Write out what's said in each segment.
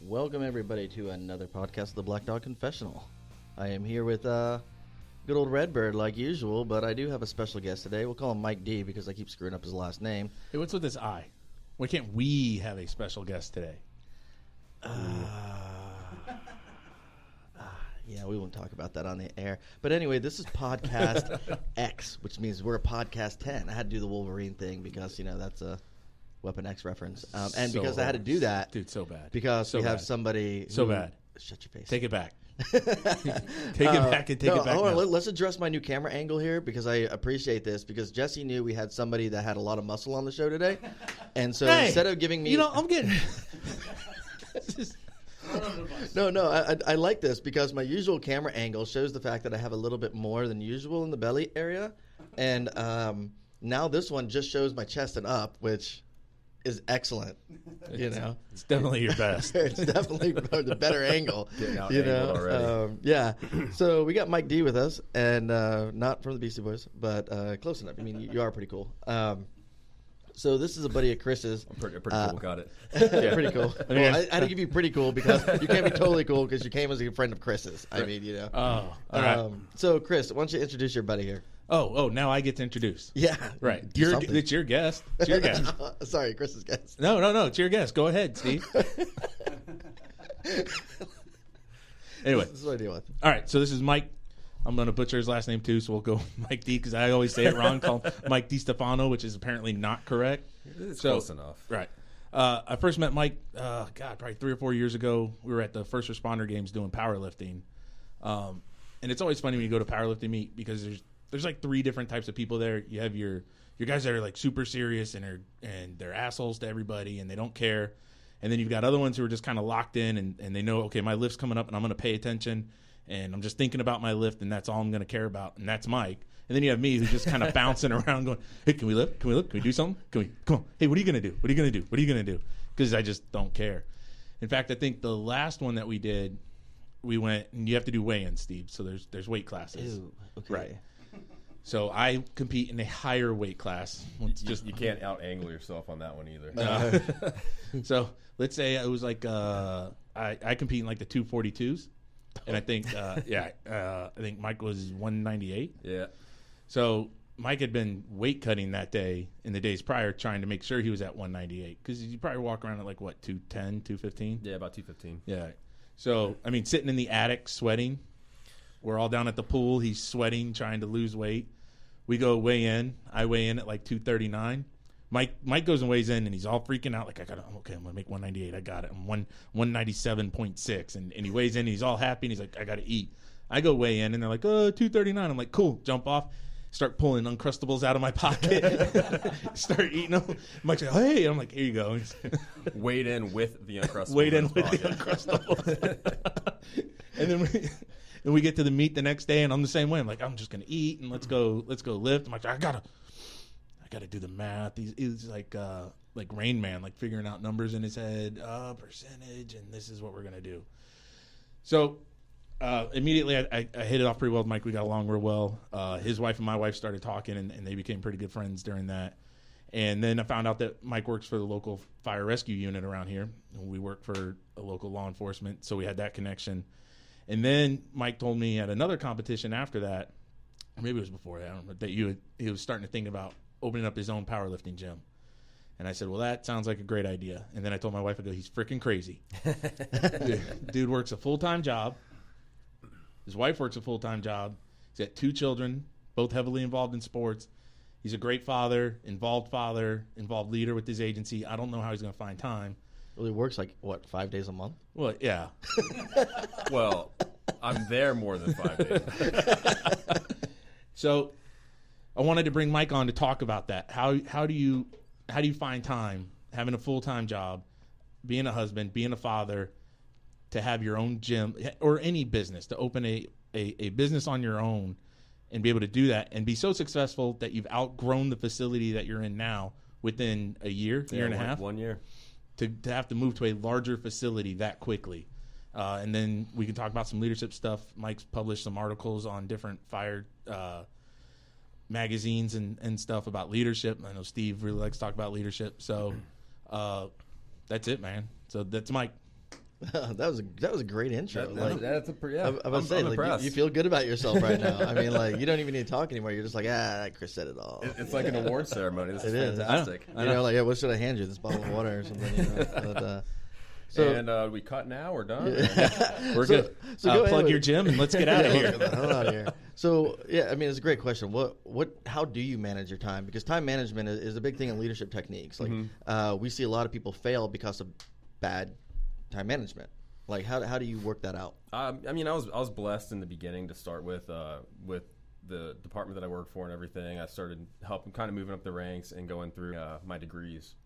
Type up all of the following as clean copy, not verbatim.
Welcome, everybody, to another podcast of the Black Dog Confessional. I am here with good old Redbird, like usual, but I do have a special guest today. We'll call him Mike D because I keep screwing up his last name. Hey, what's with this I? Why can't we have a special guest today? Yeah, we won't talk about that on the air. But anyway, this is Podcast X, which means we're a Podcast 10. I had to do the Wolverine thing because, you know, that's a Weapon X reference. And So because I had to do that. Dude, so bad. Because so we have bad. somebody. So bad. Shut your face. Take it back. Take it back and take it back. Hold on, now. let's address my new camera angle here because I appreciate this because Jesse knew we had somebody that had a lot of muscle on the show today. And so instead of giving me. You know, I'm getting. No, I like this because my usual camera angle shows the fact that I have a little bit more than usual in the belly area. And now this one just shows my chest and up, which is excellent. You know, It's definitely your best. it's definitely the better angle. Getting out You angled know, already. yeah. So we got Mike D with us, and not from the Beastie Boys, but close enough. I mean, you are pretty cool. So this is a buddy of Chris's. I'm pretty cool. Got it. Yeah, pretty cool. Well, I had to give you pretty cool because you can't be totally cool because you came as a friend of Chris's. I mean, you know. Oh, all right. So Chris, why don't you introduce your buddy here? Oh, now I get to introduce. Yeah. Right. Do something. It's your guest. It's your guest. Sorry, Chris's guest. No. It's your guest. Go ahead, Steve. Anyway. This is what I deal with. All right. So this is Mike. I'm going to butcher his last name, too, so we'll go Mike D, because I always say it wrong. Call him Mike DeStefano, which is apparently not correct. It's close enough. Right. I first met Mike, probably 3 or 4 years ago. We were at the first responder games doing powerlifting. And it's always funny when you go to powerlifting meet because there's like 3 different types of people there. You have your guys that are like super serious and they're assholes to everybody and they don't care. And then you've got other ones who are just kind of locked in and they know, okay, my lift's coming up and I'm going to pay attention. And I'm just thinking about my lift, and that's all I'm going to care about, and that's Mike. And then you have me who's just kind of bouncing around going, hey, can we lift? Can we lift? Can we do something? Come on. Hey, what are you going to do? What are you going to do? What are you going to do? Because I just don't care. In fact, I think the last one that we did, we went, and you have to do weigh-ins, Steve, so there's weight classes. Ew, okay. Right. So I compete in a higher weight class. You can't out-angle yourself on that one either. So let's say it was like I compete in like the 242s. And I think, I think Mike was 198. Yeah. So Mike had been weight cutting that day in the days prior, trying to make sure he was at 198 because you probably walk around at like what 210, 215. Yeah, about 215. Yeah. So I mean, sitting in the attic sweating. We're all down at the pool. He's sweating, trying to lose weight. We go weigh in. I weigh in at like 239. Mike goes and weighs in, and he's all freaking out. Like, I'm going to make 198. I got it. I'm 197.6. And he weighs in, and he's all happy, and he's like, I got to eat. I go weigh in, and they're like, 239. I'm like, cool. Jump off. Start pulling Uncrustables out of my pocket. Start eating them. Mike's like, hey. I'm like, here you go. Weighed in with the Uncrustables. Weighed in with the Uncrustables. And then we get to the meet the next day, and I'm the same way. I'm like, I'm just going to eat, and let's go lift. I'm like, I got to do the math. He's like Rain Man, like figuring out numbers in his head, percentage, and this is what we're gonna do. So immediately I hit it off pretty well with Mike. We got along real well. His wife and my wife started talking, and they became pretty good friends during that. And then I found out that Mike works for the local fire rescue unit around here. We work for a local law enforcement, so we had that connection. And then Mike told me at another competition after that, or maybe it was before that, I don't know, that he was starting to think about opening up his own powerlifting gym. And I said, well, that sounds like a great idea. And then I told my wife, I go, he's freaking crazy. Dude works a full-time job. His wife works a full-time job. He's got 2 children, both heavily involved in sports. He's a great father, involved leader with his agency. I don't know how he's going to find time. Well, he works like, 5 days a month? Well, yeah. Well, I'm there more than 5 days. So I wanted to bring Mike on to talk about that. How do you find time, having a full-time job, being a husband, being a father, to have your own gym or any business, to open a business on your own and be able to do that and be so successful that you've outgrown the facility that you're in now within a year and a half? 1 year. To have to move to a larger facility that quickly. And then we can talk about some leadership stuff. Mike's published some articles on different fire magazines and stuff about leadership. I know Steve really likes to talk about leadership. So that's it, man. So that's Mike. that was a great intro. That's a pretty. Yeah, I'm saying, like, impressed. you feel good about yourself right now. I mean, like, you don't even need to talk anymore. You're just like, Chris said it all. It's like an award ceremony. This is It is. fantastic. You know, like, what should I hand you? This bottle of water or something? You know? And we cut now. We're done. We're good. So go plug ahead. your gym and let's get out of here. Get the hell out of here. So yeah, I mean, it's a great question. How do you manage your time? Because time management is a big thing in leadership techniques. Like we see a lot of people fail because of bad time management. Like how do you work that out? I mean, I was blessed in the beginning to start with the department that I work for and everything. I started helping, kind of moving up the ranks and going through my degrees.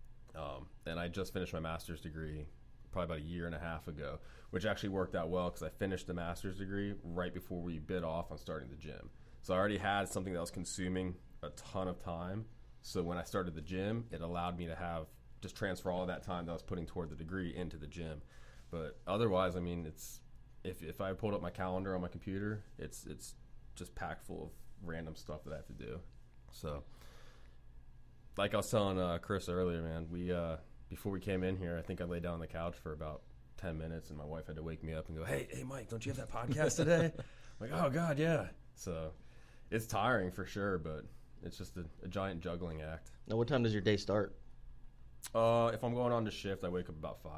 And I just finished my master's degree probably about a year and a half ago, which actually worked out well because I finished the master's degree right before we bid off on starting the gym. So I already had something that was consuming a ton of time. So when I started the gym, it allowed me to just transfer all of that time that I was putting toward the degree into the gym. But otherwise, I mean, it's if I pulled up my calendar on my computer, it's just packed full of random stuff that I have to do. So like I was telling Chris earlier, man, we before we came in here, I think I laid down on the couch for about 10 minutes, and my wife had to wake me up and go, hey, Mike, don't you have that podcast today? I'm like, oh, God, yeah. So it's tiring for sure, but it's just a giant juggling act. Now, what time does your day start? If I'm going on to shift, I wake up about 5.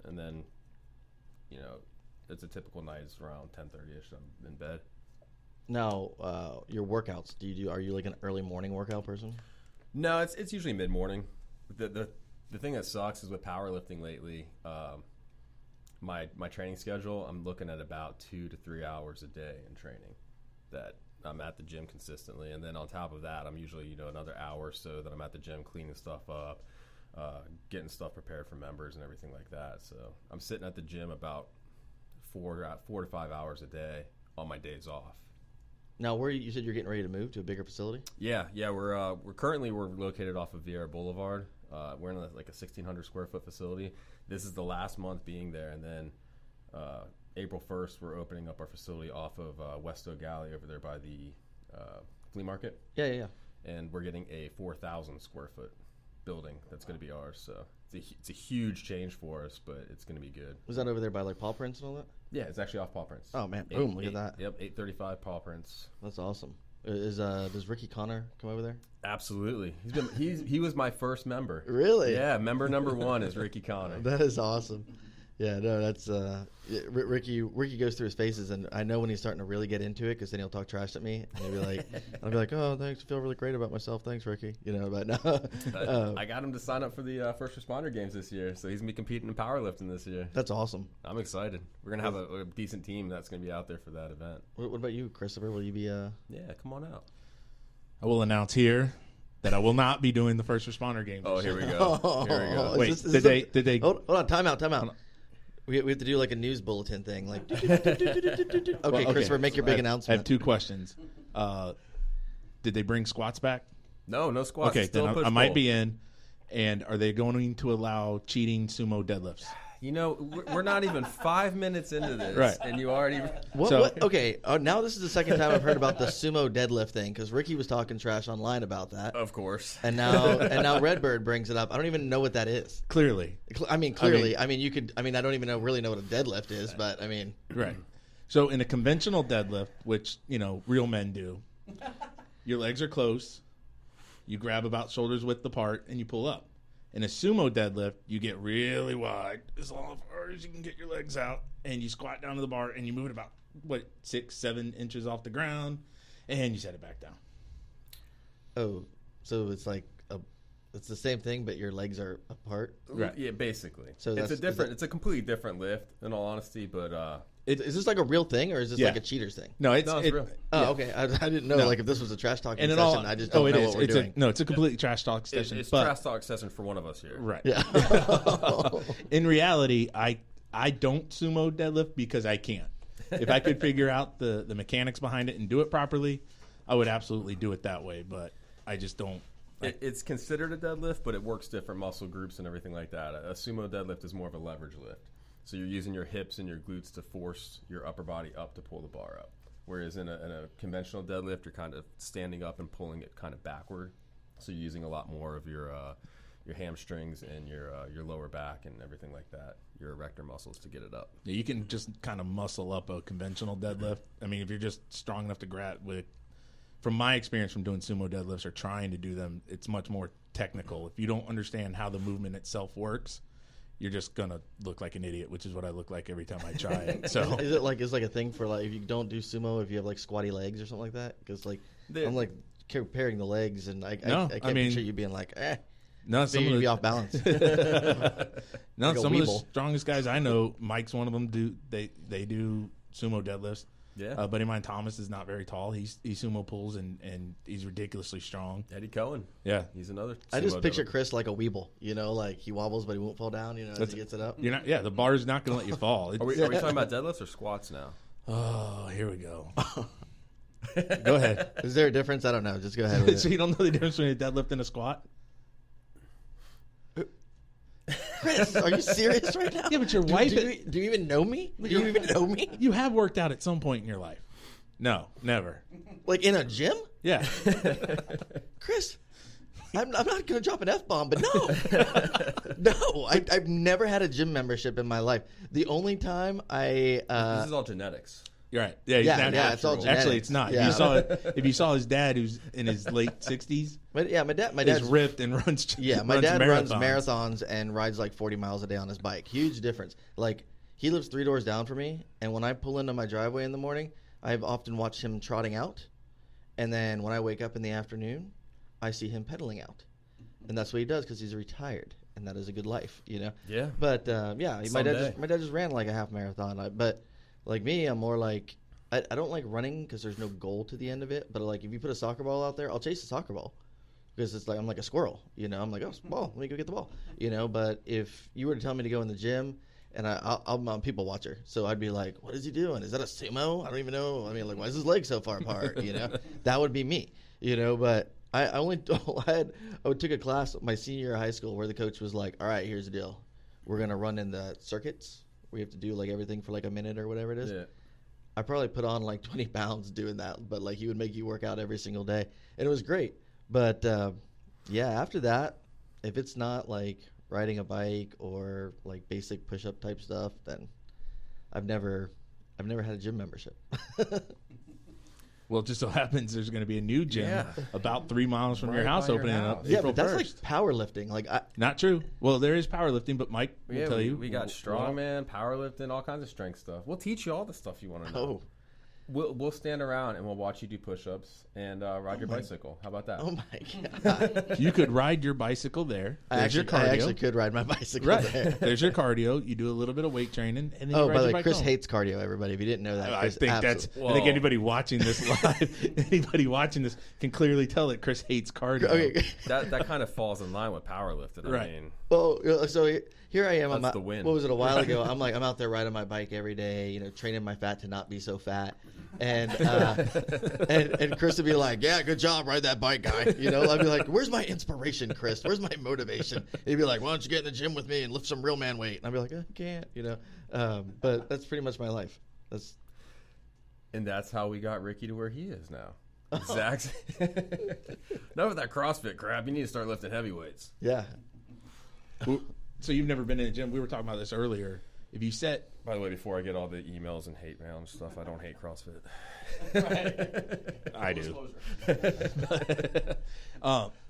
And then, you know, it's a typical night. It's around 10:30ish. I'm in bed. Now, your workouts, are you like an early morning workout person? No, it's usually mid-morning. The thing that sucks is with powerlifting lately, my training schedule, I'm looking at about 2 to 3 hours a day in training that I'm at the gym consistently. And then on top of that, I'm usually, another hour or so that I'm at the gym cleaning stuff up, getting stuff prepared for members and everything like that. So I'm sitting at the gym about 4 to 5 hours a day on my days off. Now, you said you're getting ready to move to a bigger facility? Yeah. We're currently located off of Vieira Boulevard. We're in a 1,600 square foot facility. This is the last month being there, and then April 1st we're opening up our facility off of West Oak Alley over there by the flea market. Yeah. And we're getting a 4,000 square foot building that's going to be ours. So it's a huge change for us, but it's going to be good. Was that over there by paw prints and all that? Yeah, it's actually off paw prints. Oh man, boom! Look at that. Yep, 835 paw prints. That's awesome. Does Ricky Connor come over there? Absolutely. He was my first member. Really? Yeah, member number 1 is Ricky Connor. That is awesome. Yeah, no, that's Ricky goes through his phases, and I know when he's starting to really get into it, because then he'll talk trash at me, and I'll be like, oh, thanks, I feel really great about myself, thanks, Ricky. But no. I got him to sign up for the first responder games this year, so he's gonna be competing in powerlifting this year. That's awesome. I'm excited. We're gonna have a decent team that's gonna be out there for that event. What about you, Christopher? Will you be? Yeah, come on out. I will announce here that I will not be doing the first responder games. Oh, here we go. Here we go. Wait, did they? Hold on, time out. We have to do like a news bulletin thing. Like, okay, Christopher, make your big announcement. I have 2 questions. Did they bring squats back? No squats. Okay, Still then I might be in. And are they going to allow cheating sumo deadlifts? We're not even 5 minutes into this, right? And you already. What? Okay, now this is the second time I've heard about the sumo deadlift thing, because Ricky was talking trash online about that. Of course. And now Redbird brings it up. I don't even know what that is. Clearly. I don't even really know what a deadlift is, but I mean. Right. So in a conventional deadlift, which real men do, your legs are closed. You grab about shoulders width apart, and you pull up. In a sumo deadlift, you get really wide, as far as you can get your legs out, and you squat down to the bar, and you move it about 6-7 inches off the ground, and you set it back down. Oh, so it's like it's the same thing, but your legs are apart. Right. Yeah, basically. So it's a completely different lift, in all honesty, but. Is this like a real thing, or is this like a cheaters thing? No, it's real. Oh, okay. I didn't know if this was a trash talking session. I just don't know what we're doing. It's a completely trash talk session. It's trash talk session for one of us here. Right. Yeah. In reality, I don't sumo deadlift because I can't. If I could figure out the mechanics behind it and do it properly, I would absolutely do it that way. But I just don't. It's considered a deadlift, but it works different muscle groups and everything like that. A sumo deadlift is more of a leverage lift. So you're using your hips and your glutes to force your upper body up to pull the bar up. Whereas in a conventional deadlift, you're kind of standing up and pulling it kind of backward. So you're using a lot more of your hamstrings and your lower back and everything like that, your erector muscles to get it up. Yeah, you can just kind of muscle up a conventional deadlift. I mean, if you're just strong enough to grab with, from my experience from doing sumo deadlifts or trying to do them, it's much more technical. If you don't understand how the movement itself works, you're just gonna look like an idiot, which is what I look like every time I try it. So is it like a thing for like if you don't do sumo, if you have like squatty legs or something like that? Because like I'm like comparing the legs, and I can't picture you being like, no, some of be off balance. No, like some of the strongest guys I know, Mike's one of them. They do sumo deadlifts. Yeah, a buddy of mine, Thomas, is not very tall. He sumo pulls and he's ridiculously strong. Eddie Cohen. Yeah, he's another. I just picture Chris like a weeble, like he wobbles but he won't fall down, as he gets it up. You're not. Yeah, the bar is not going to let you fall. Are we talking about deadlifts or squats now? Oh, here we go. Go ahead. Is there a difference? I don't know. Just go ahead with So it. you don't know the difference between a deadlift and a squat? Chris, are you serious right now? Yeah, but your wife. Do you even know me? Do you even know me? You have worked out at some point in your life. No, never. Like in a gym? Yeah. Chris, I'm not going to drop an F-bomb, but no. I've never had a gym membership in my life. The only time this is all genetics. You're right. Yeah, it's all genetics. Actually, it's not. Yeah. If you saw his dad, who's in his late 60s, my dad is ripped and runs. Yeah, my dad runs marathons and rides like 40 miles a day on his bike. Huge difference. Like he lives 3 doors down from me, and when I pull into my driveway in the morning, I've often watched him trotting out, and then when I wake up in the afternoon, I see him pedaling out, and that's what he does because he's retired, and that is a good life, Yeah. But my dad just ran like a half marathon. But like me, I'm more like I don't like running because there's no goal to the end of it. But like if you put a soccer ball out there, I'll chase the soccer ball because it's like I'm like a squirrel. I'm like, oh, ball, let me go get the ball. But if you were to tell me to go in the gym, and I'm a people watcher, so I'd be like, what is he doing? Is that a sumo? I don't even know. I mean, like, why is his leg so far apart? That would be me. But I took a class my senior year of high school where the coach was like, all right, here's the deal. We're going to run in the circuits. We have to do like everything for like a minute or whatever it is. Yeah. I probably put on like 20 pounds doing that, but like he would make you work out every single day, and it was great. But after that, if it's not like riding a bike or like basic push-up type stuff, then I've never had a gym membership. Well, it just so happens there's going to be a new gym about 3 miles from your house opening up. Yeah, April but that's 1st. like powerlifting. Like not true. Well, there is powerlifting, but Mike will tell you. We got strongman, powerlifting, all kinds of strength stuff. We'll teach you all the stuff you want to know. Oh. We'll stand around and we'll watch you do push-ups and ride your bicycle. How about that? Oh my god! You could ride your bicycle there. There's your cardio. I actually could ride my bicycle there. There's your cardio. You do a little bit of weight training, and then by you the ride way, Chris home. hates cardio. Everybody, if you didn't know that, I think anybody watching this live, anybody watching this can clearly tell that Chris hates cardio. Okay. That kind of falls in line with powerlifting. Right. I mean, well, so here I am. That's the win. What was it, a while ago? I'm out there riding my bike every day, training my fat to not be so fat. And and Chris would be like, yeah, good job, ride that bike, guy. I'd be like, where's my inspiration, Chris? Where's my motivation? And he'd be like, why don't you get in the gym with me and lift some real man weight? And I'd be like, I can't, but that's pretty much my life. And that's how we got Ricky to where he is now. Exactly. Enough of that CrossFit crap. You need to start lifting heavyweights. Yeah. So you've never been in a gym. We were talking about this earlier. If you set... By the way, before I get all the emails and hate mail and stuff, I don't hate CrossFit. I do.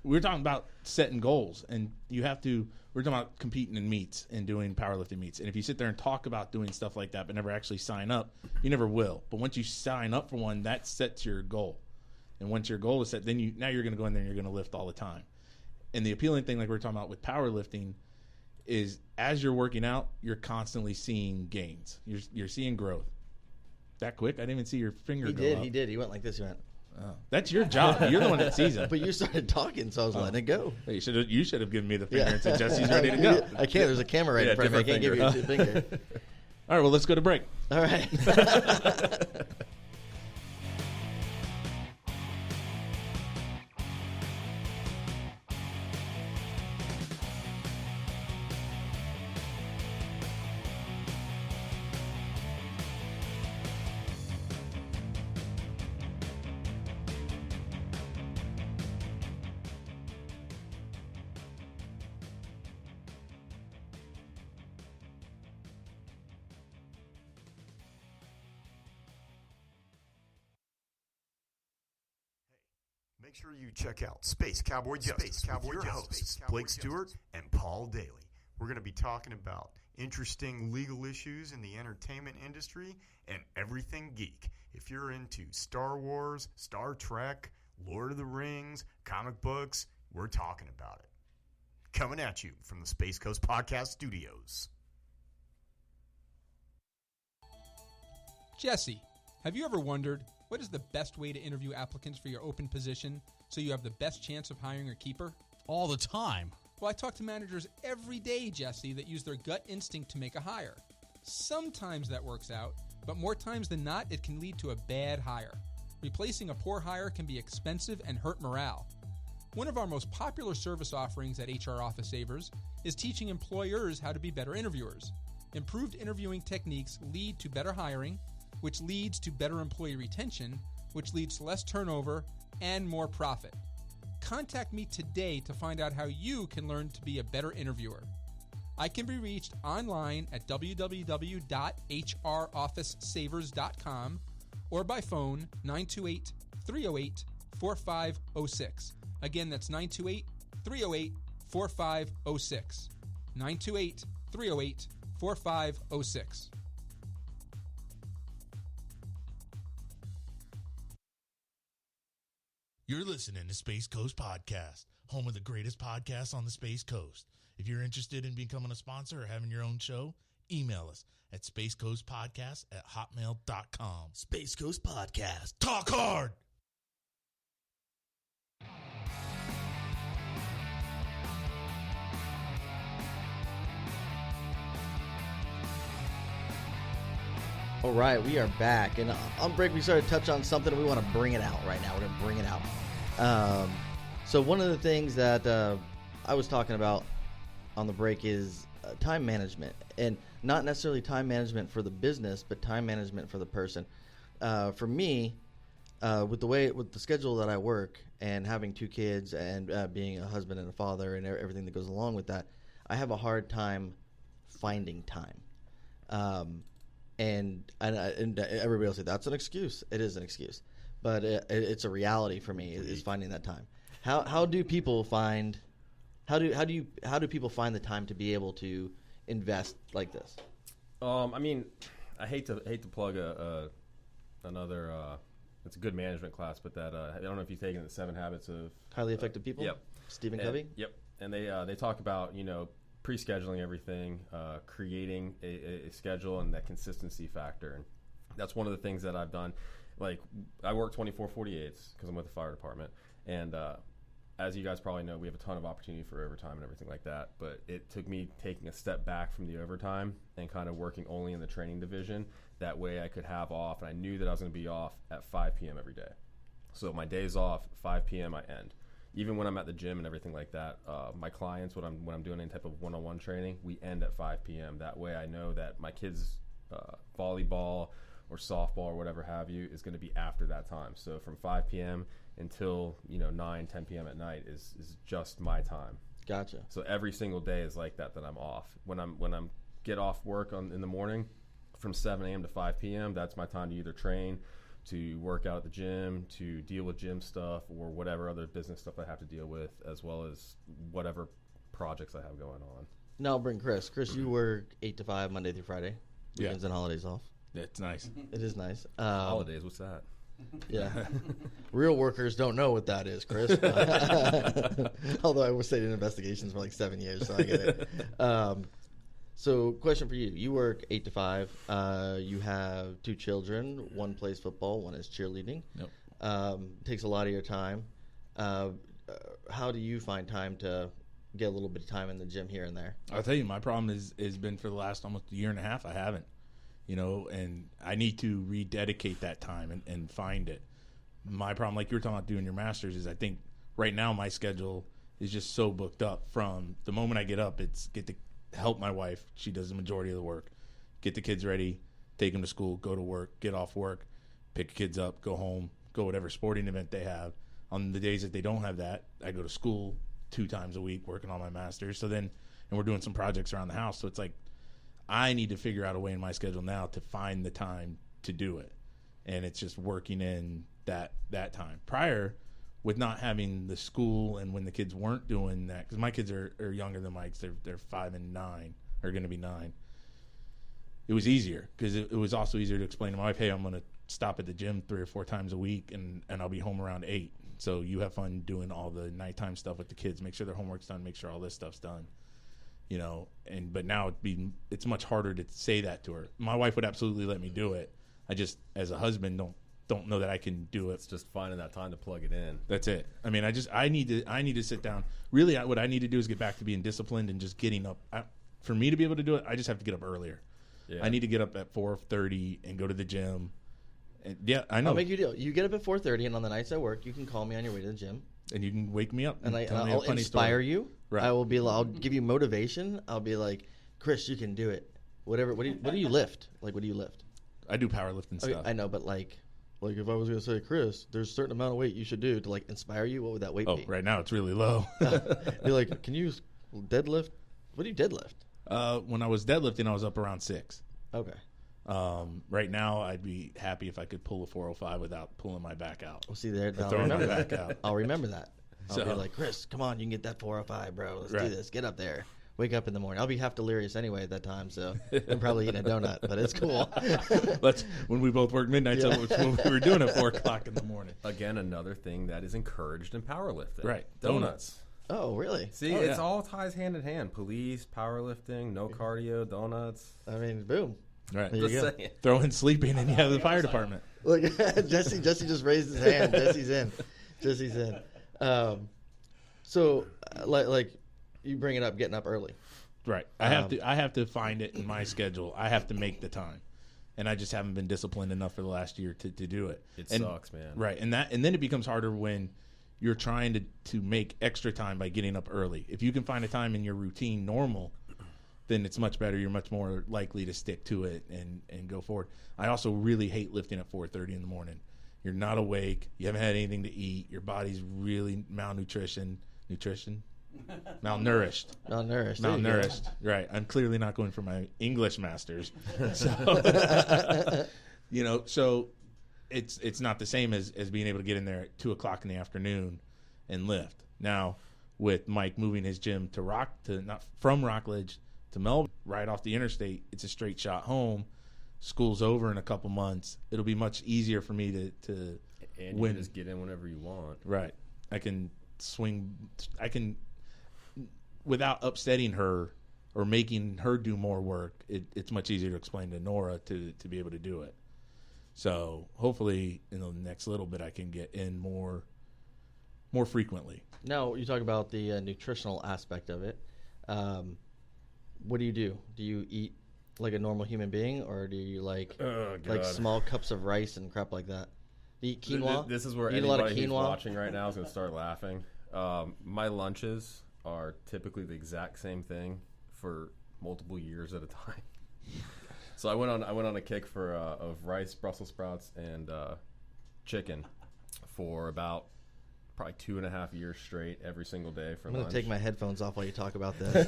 We were talking about setting goals, and we're talking about competing in meets and doing powerlifting meets. And if you sit there and talk about doing stuff like that but never actually sign up, you never will. But once you sign up for one, that sets your goal. And once your goal is set, then now you're going to go in there and you're going to lift all the time. And the appealing thing, like we were talking about with powerlifting, is as you're working out, you're constantly seeing gains. You're seeing growth. That quick? I didn't even see your finger go up. He did. He went like this. He went. Oh, that's your job. You're the one that sees it. But you started talking, so I was letting it go. You should have given me the finger and said, Jesse's ready to go. I can't. There's a camera right in front of me. I can't give you a finger. All right, well, let's go to break. All right. Make sure you check out Space Cowboy Justice with your hosts, Blake Stewart and Paul Daly. We're going to be talking about interesting legal issues in the entertainment industry and everything geek. If you're into Star Wars, Star Trek, Lord of the Rings, comic books, we're talking about it. Coming at you from the Space Coast Podcast Studios. Jesse, have you ever wondered what is the best way to interview applicants for your open position so you have the best chance of hiring a keeper? All the time. Well, I talk to managers every day, Jesse, that use their gut instinct to make a hire. Sometimes that works out, but more times than not, it can lead to a bad hire. Replacing a poor hire can be expensive and hurt morale. One of our most popular service offerings at HR Office Savers is teaching employers how to be better interviewers. Improved interviewing techniques lead to better hiring, which leads to better employee retention, which leads to less turnover and more profit. Contact me today to find out how you can learn to be a better interviewer. I can be reached online at www.hrofficesavers.com or by phone 928-308-4506. Again, that's 928-308-4506. 928-308-4506. You're listening to Space Coast Podcast, home of the greatest podcasts on the Space Coast. If you're interested in becoming a sponsor or having your own show, email us at spacecoastpodcast@hotmail.com. Space Coast Podcast. Talk hard! All right, we are back. And on break, we started to touch on something. We want to bring it out right now. We're going to bring it out. So one of the things that I was talking about on the break is time management. And not necessarily time management for the business, but time management for the person. For me, with the schedule that I work and having two kids and being a husband and a father and everything that goes along with that, I have a hard time finding time. And everybody will say that's an excuse. It is an excuse, but it's a reality for me. Is finding that time. How do people find? How do people find the time to be able to invest like this? I mean, I hate to plug another. It's a good management class, but that I don't know if you've taken the 7 Habits of Highly Effective People. Yep. Stephen Covey. Yep. And they talk about pre-scheduling everything, creating a schedule, and that consistency factor. And that's one of the things that I've done. Like, I work 24/48s because I'm with the fire department. And as you guys probably know, we have a ton of opportunity for overtime and everything like that. But it took me taking a step back from the overtime and kind of working only in the training division. That way I could have off. And I knew that I was going to be off at 5 p.m. every day. So my days off, 5 p.m. I end. Even when I'm at the gym and everything like that, my clients, when I'm doing any type of one-on-one training, we end at 5 p.m. That way I know that my kids' volleyball or softball or whatever have you is going to be after that time. So from 5 p.m. until 9, 10 p.m. at night is just my time. Gotcha. So every single day is like that I'm off. When I'm get off work in the morning from 7 a.m. to 5 p.m., that's my time to either train, to work out at the gym, to deal with gym stuff, or whatever other business stuff I have to deal with, as well as whatever projects I have going on. Now I'll bring Chris. Chris, you work 8 to 5 Monday through Friday. Weekends and holidays off. That's nice. It is nice. Holidays, what's that? Yeah. Real workers don't know what that is, Chris. Although I was state in investigations for like 7 years, so I get it. So, question for you. You work 8 to 5. You have 2 children. One plays football. One is cheerleading. Yep. Takes a lot of your time. How do you find time to get a little bit of time in the gym here and there? I'll tell you, my problem has been for the last almost a year and a half, I haven't. And I need to rededicate that time and find it. My problem, like you were talking about doing your master's, is I think right now my schedule is just so booked up. From the moment I get up, it's get to help my wife. She does the majority of the work. Get the kids ready, take them to school, go to work, get off work, pick the kids up, go home, go whatever sporting event they have. On the days that they don't have that, I go to school 2 times a week working on my master's. And we're doing some projects around the house. So it's like I need to figure out a way in my schedule now to find the time to do it. And it's just working in that time. Prior, with not having the school and when the kids weren't doing that, because my kids are younger than Mike's, they're 5 and 9, are going to be 9. It was easier because it was also easier to explain to my wife, hey, I'm going to stop at the gym 3 or 4 times a week and I'll be home around 8. So you have fun doing all the nighttime stuff with the kids. Make sure their homework's done. Make sure all this stuff's done. You know, but now it's much harder to say that to her. My wife would absolutely let me do it. I just, as a husband, don't know that I can do it. It's just finding that time to plug it in. That's it. I mean, I need to sit down. Really, what I need to do is get back to being disciplined and just getting up. For me to be able to do it, I just have to get up earlier. Yeah. I need to get up at 4:30 and go to the gym. And yeah, I know. I'll make you a deal. You get up at 4:30, and on the nights I work, you can call me on your way to the gym. And you can wake me up. And I'll inspire you. Right. I'll give you motivation. I'll be like, Chris, you can do it. Whatever. What do you lift? Like, what do you lift? I do powerlifting stuff. I know, but like if I was going to say, Chris, there's a certain amount of weight you should do to like inspire you. What would that weight be? Right now it's really low. You're like, can you deadlift? What do you deadlift? When I was deadlifting, I was up around 6. Okay. Right now, I'd be happy if I could pull a 405 without pulling my back out. Well, see there, I'll remember that. I'll remember that. I'll be like, Chris, come on, you can get that 405, bro. Let's do this. Get up there. Wake up in the morning. I'll be half delirious anyway at that time, so I'm probably eating a donut, but it's cool. That's when we both work midnight, so it's when we were doing at 4 o'clock in the morning. Again, another thing that is encouraged in powerlifting. Right. Donuts. Oh, really? See, it's all ties hand in hand. Police, powerlifting, no cardio, donuts. I mean, boom. Right. There you go. Throw in sleeping and you have the fire department. Look, Jesse just raised his hand. Jesse's in. So, like you bring it up, getting up early. Right. I have to find it in my schedule. I have to make the time, and I just haven't been disciplined enough for the last year to do it. It sucks, man. Right, and then it becomes harder when you're trying to make extra time by getting up early. If you can find a time in your routine normal, then it's much better. You're much more likely to stick to it and go forward. I also really hate lifting at 4:30 in the morning. You're not awake. You haven't had anything to eat. Your body's really malnourished. Right. I'm clearly not going for my English masters. So, so it's not the same as being able to get in there at 2 o'clock in the afternoon and lift. Now, with Mike moving his gym not from Rockledge to Melbourne, right off the interstate, it's a straight shot home. School's over in a couple months. It'll be much easier for me to and win. You just get in whenever you want. Right. I can without upsetting her or making her do more work. It's much easier to explain to Nora to be able to do it. So hopefully in the next little bit I can get in more frequently. Now you talk about the nutritional aspect of it. What do? Do you eat like a normal human being, or do you like small cups of rice and crap like that? Do you eat quinoa? This is where anybody who's watching right now is going to start laughing. My lunches are typically the exact same thing for multiple years at a time. So I went on a kick of rice, Brussels sprouts, and chicken for about probably 2.5 years straight every single day for lunch. I'm going to take my headphones off while you talk about this.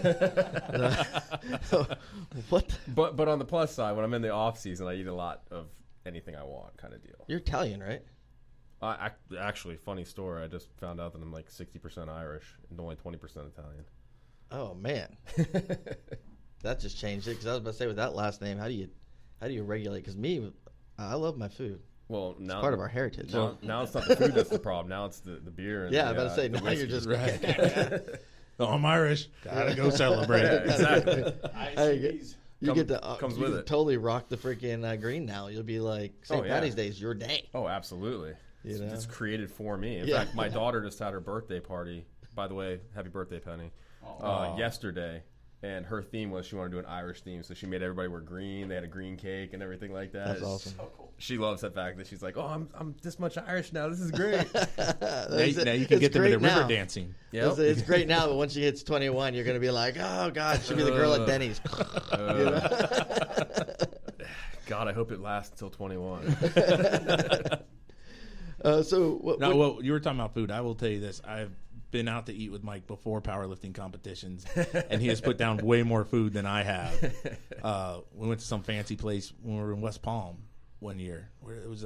What? But on the plus side, when I'm in the off season, I eat a lot of anything I want, kind of deal. You're Italian, right? Actually, funny story. I just found out that I'm like 60% Irish and only 20% Italian. Oh man, that just changed it. Because I was about to say, with that last name, how do you regulate? Because I love my food. Well, now it's part of our heritage. Now it's not the food that's the problem. Now it's the beer. And I was about to say, now whiskey. you're just right. Oh, I'm Irish. Gotta go celebrate. Exactly. You get to comes with it. Totally rock the freaking green now. You'll be like, St. Patty's Day is your day. Oh, absolutely. It's created for me. In fact, my daughter just had her birthday party. By the way, happy birthday, Penny. Yesterday. And her theme was she wanted to do an Irish theme, so she made everybody wear green. They had a green cake and everything like that. That's awesome. So cool. She loves that fact that she's like, "Oh, I'm this much Irish now. This is great." now you can get them into river dancing. Yep. It's great now, but once she hits 21, you're going to be like, "Oh God, she'll be the girl at Denny's." God, I hope it lasts until 21. Well, you were talking about food. I will tell you this: I've been out to eat with Mike before powerlifting competitions, and he has put down way more food than I have. We went to some fancy place when we were in West Palm one year, where it was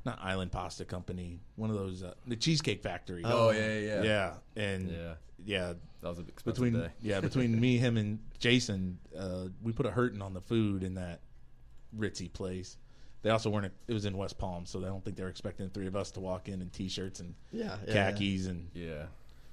not Island Pasta Company, one of those, the Cheesecake Factory. Oh, yeah. Yeah, and that was an expensive day. Between me, him, and Jason, we put a hurting on the food in that ritzy place. They also weren't. It was in West Palm, so I don't think they were expecting the three of us to walk in T-shirts and khakis and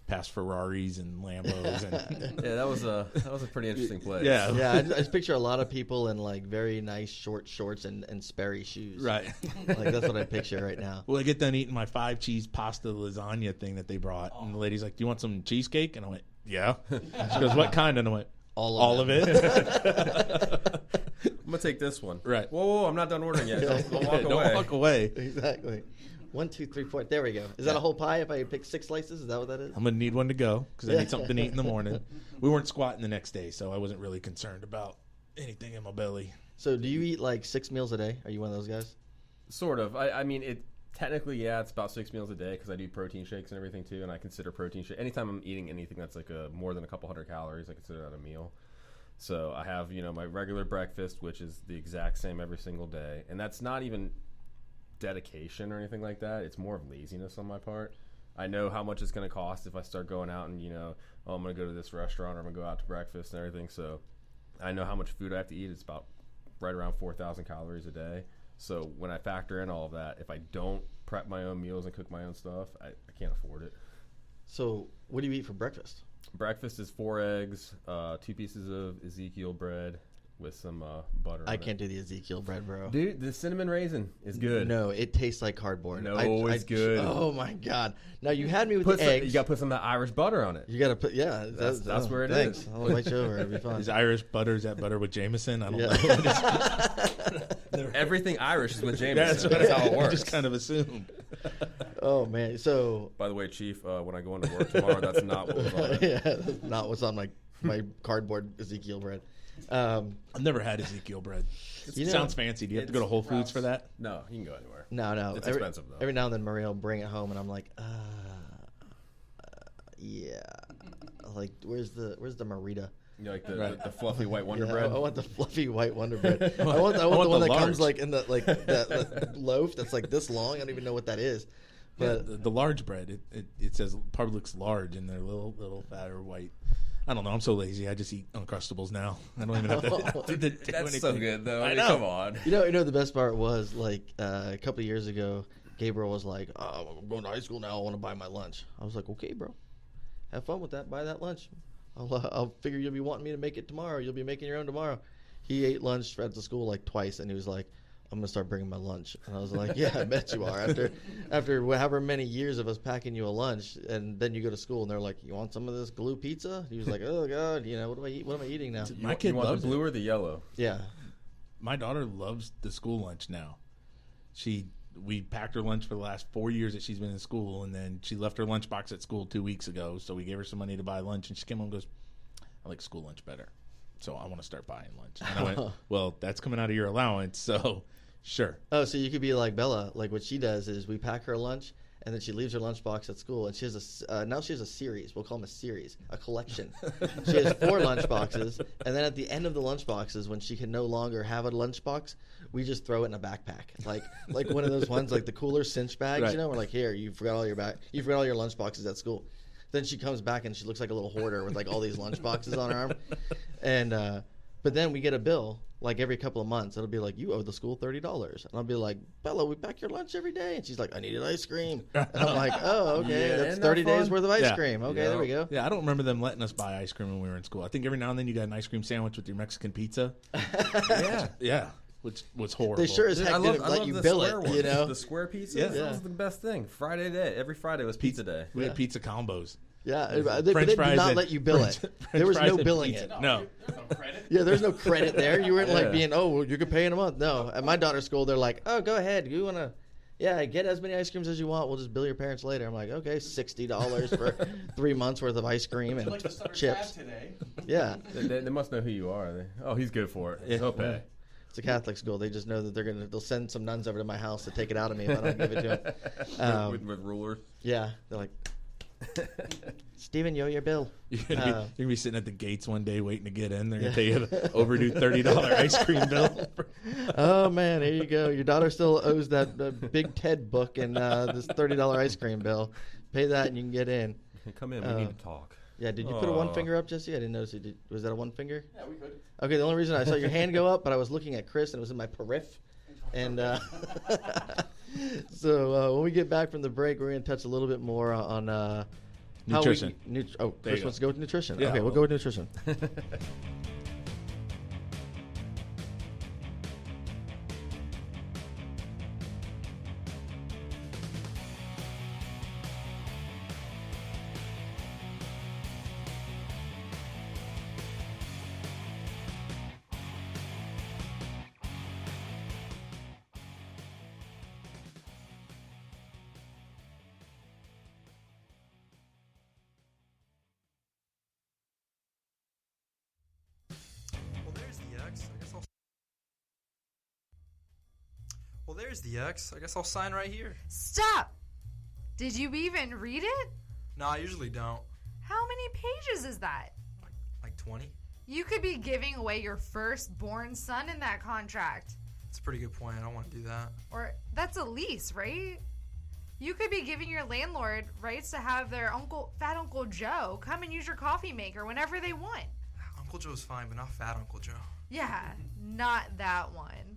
past Ferraris and Lambos. And that was a pretty interesting place. Yeah. I just picture a lot of people in like very nice short shorts and Sperry shoes. Right. Like that's what I picture right now. Well, I get done eating my 5-cheese pasta lasagna thing that they brought, and the lady's like, "Do you want some cheesecake?" And I went, "Yeah." She goes, "What kind?" And I went, All of it. I'm gonna take this one. Right. Whoa, I'm not done ordering yet. Don't walk away. Don't walk away. Exactly. 1, 2, 3, 4. There we go. Is that a whole pie if I pick 6 slices? Is that what that is? I'm going to need one to go because I need something to eat in the morning. We weren't squatting the next day, so I wasn't really concerned about anything in my belly. So do you eat like 6 meals a day? Are you one of those guys? Sort of. I mean, technically, it's about 6 meals a day because I do protein shakes and everything too, and I consider protein shake. Anytime I'm eating anything that's like more than a couple hundred calories, I consider that a meal. So I have, my regular breakfast, which is the exact same every single day, and that's not even dedication or anything like that. It's more of laziness on my part. I know how much it's going to cost if I start going out and I'm going to go to this restaurant or I'm going to go out to breakfast and everything. So I know how much food I have to eat. It's about right around 4,000 calories a day. So when I factor in all of that, if I don't prep my own meals and cook my own stuff, I can't afford it. So what do you eat for breakfast? Breakfast is 4 eggs, 2 pieces of Ezekiel bread with some butter. I can't do the Ezekiel bread, bro. Dude, the cinnamon raisin is good. No, it tastes like cardboard. No, it's good. Oh my god! Now you had me with the eggs. You got to put some of that Irish butter on it. You got to put That's where it thanks. is. I'll invite you over. It'll be fun. Is Irish butter? Is that butter with Jameson? I don't know. Everything Irish is with Jameson. That's how it works. I just kind of assumed. Oh man! So by the way, Chief, when I go into work tomorrow, that's not what was on it. Yeah, that's not what's on my cardboard Ezekiel bread. I've never had Ezekiel bread. It sounds fancy. Do you have to go to Whole Foods for that? No, you can go anywhere. No. It's expensive though. Every now and then Maria will bring it home, and I'm like, yeah. Like, where's the Marita? You like the fluffy white Wonder Yeah, Bread? I want the fluffy white Wonder Bread. I want the one that comes like in the that loaf that's like this long. I don't even know what that is. But the large bread, it says Publix large, and they're little fatter white. I don't know. I'm so lazy. I just eat Uncrustables now. I don't even have to do That's anything. so good though. I know. Come on. You know the best part was like a couple of years ago, Gabriel was like, I'm going to high school now. I want to buy my lunch. I was like, okay, bro, have fun with that. Buy that lunch. I'll figure you'll be wanting me to make it tomorrow. You'll be making your own tomorrow. He ate lunch at the school like twice, and he was like, I'm gonna start bringing my lunch. And I was like, yeah, I bet you are. After however many years of us packing you a lunch, and then you go to school and they're like, you want some of this glue pizza? He was like, oh god, what do I eat? What am I eating now? My kid you want loves the blue or the yellow? Yeah. My daughter loves the school lunch now. We packed her lunch for the last 4 years that she's been in school, and then she left her lunchbox at school 2 weeks ago. So we gave her some money to buy lunch, and she came home and goes, I like school lunch better, so I want to start buying lunch. And I went, well, that's coming out of your allowance, so sure. Oh, so you could be like Bella. Like what she does is we pack her lunch, and then she leaves her lunchbox at school, and she has now she has a series. We'll call them a series, a collection. She has 4 lunchboxes, and then at the end of the lunchboxes, when she can no longer have a lunchbox, we just throw it in a backpack, like one of those ones, like the cooler cinch bags. Right. We're like, here, you forgot all your lunchboxes at school. Then she comes back and she looks like a little hoarder with like all these lunchboxes on her arm, and but then we get a bill like every couple of months. It'll be like, you owe the school $30, and I'll be like, Bella, we pack your lunch every day, and she's like, I needed ice cream, and I'm like, oh, okay, Yeah, that's isn't that 30 days fun? worth of ice Yeah. cream. Okay, Yeah. there we go. Yeah, I don't remember them letting us buy ice cream when we were in school. I think every now and then you got an ice cream sandwich with your Mexican pizza. Yeah, which was horrible. They sure as heck didn't let you bill it. Ones. The square pizzas. Yeah. That was the best thing. Friday day. Every Friday was pizza day. We had pizza combos. Yeah, they French did fries not and- let you bill French- it. French There was fries no and billing pizza. it. No. Yeah, there's no credit there. You weren't like Yeah. being, oh, well, you could pay in a month. No, at my daughter's school, they're like, oh, go ahead. You want to, get as many ice creams as you want. We'll just bill your parents later. I'm like, okay, $60 for 3 months worth of ice cream and chips. Today. Yeah, They must know who you are. He's good for it. He'll pay. it's a Catholic school. They just know that they'll send some nuns over to my house to take it out of me if I don't give it to them. With rulers. Yeah, they're like, Steven, yo, your bill. You're gonna be sitting at the gates one day waiting to get in. They're gonna tell you the overdue $30 ice cream bill. Oh man, there you go. Your daughter still owes that Big Ted book and this $30 ice cream bill. Pay that and you can get in. Come in. We need to talk. Yeah, did you put a one finger up, Jesse? I didn't notice you did. Was that a one finger? Yeah, we could. Okay, the only reason I saw your hand go up, but I was looking at Chris and it was in my periph. And so when we get back from the break, we're going to touch a little bit more on nutrition. Chris wants to go with nutrition. Yeah, okay, we'll go with nutrition. Well, there's the X. I guess I'll sign right here. Stop! Did you even read it? No, I usually don't. How many pages is that? Like 20? You could be giving away your firstborn son in that contract. It's a pretty good point. I don't want to do that. Or that's a lease, right? You could be giving your landlord rights to have their Fat Uncle Joe come and use your coffee maker whenever they want. Uncle Joe's fine, but not Fat Uncle Joe. Yeah, not that one.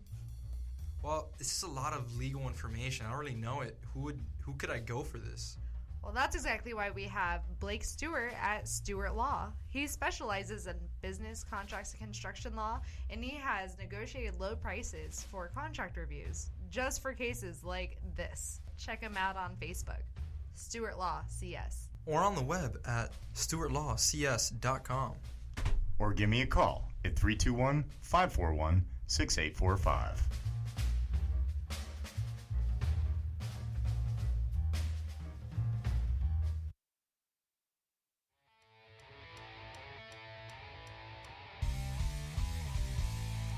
Well, this is a lot of legal information. I don't really know it. Who could I go for this? Well, that's exactly why we have Blake Stewart at Stewart Law. He specializes in business, contracts, and construction law, and he has negotiated low prices for contract reviews, just for cases like this. Check him out on Facebook, Stewart Law CS. Or on the web at stewartlawcs.com. Or give me a call at 321-541-6845.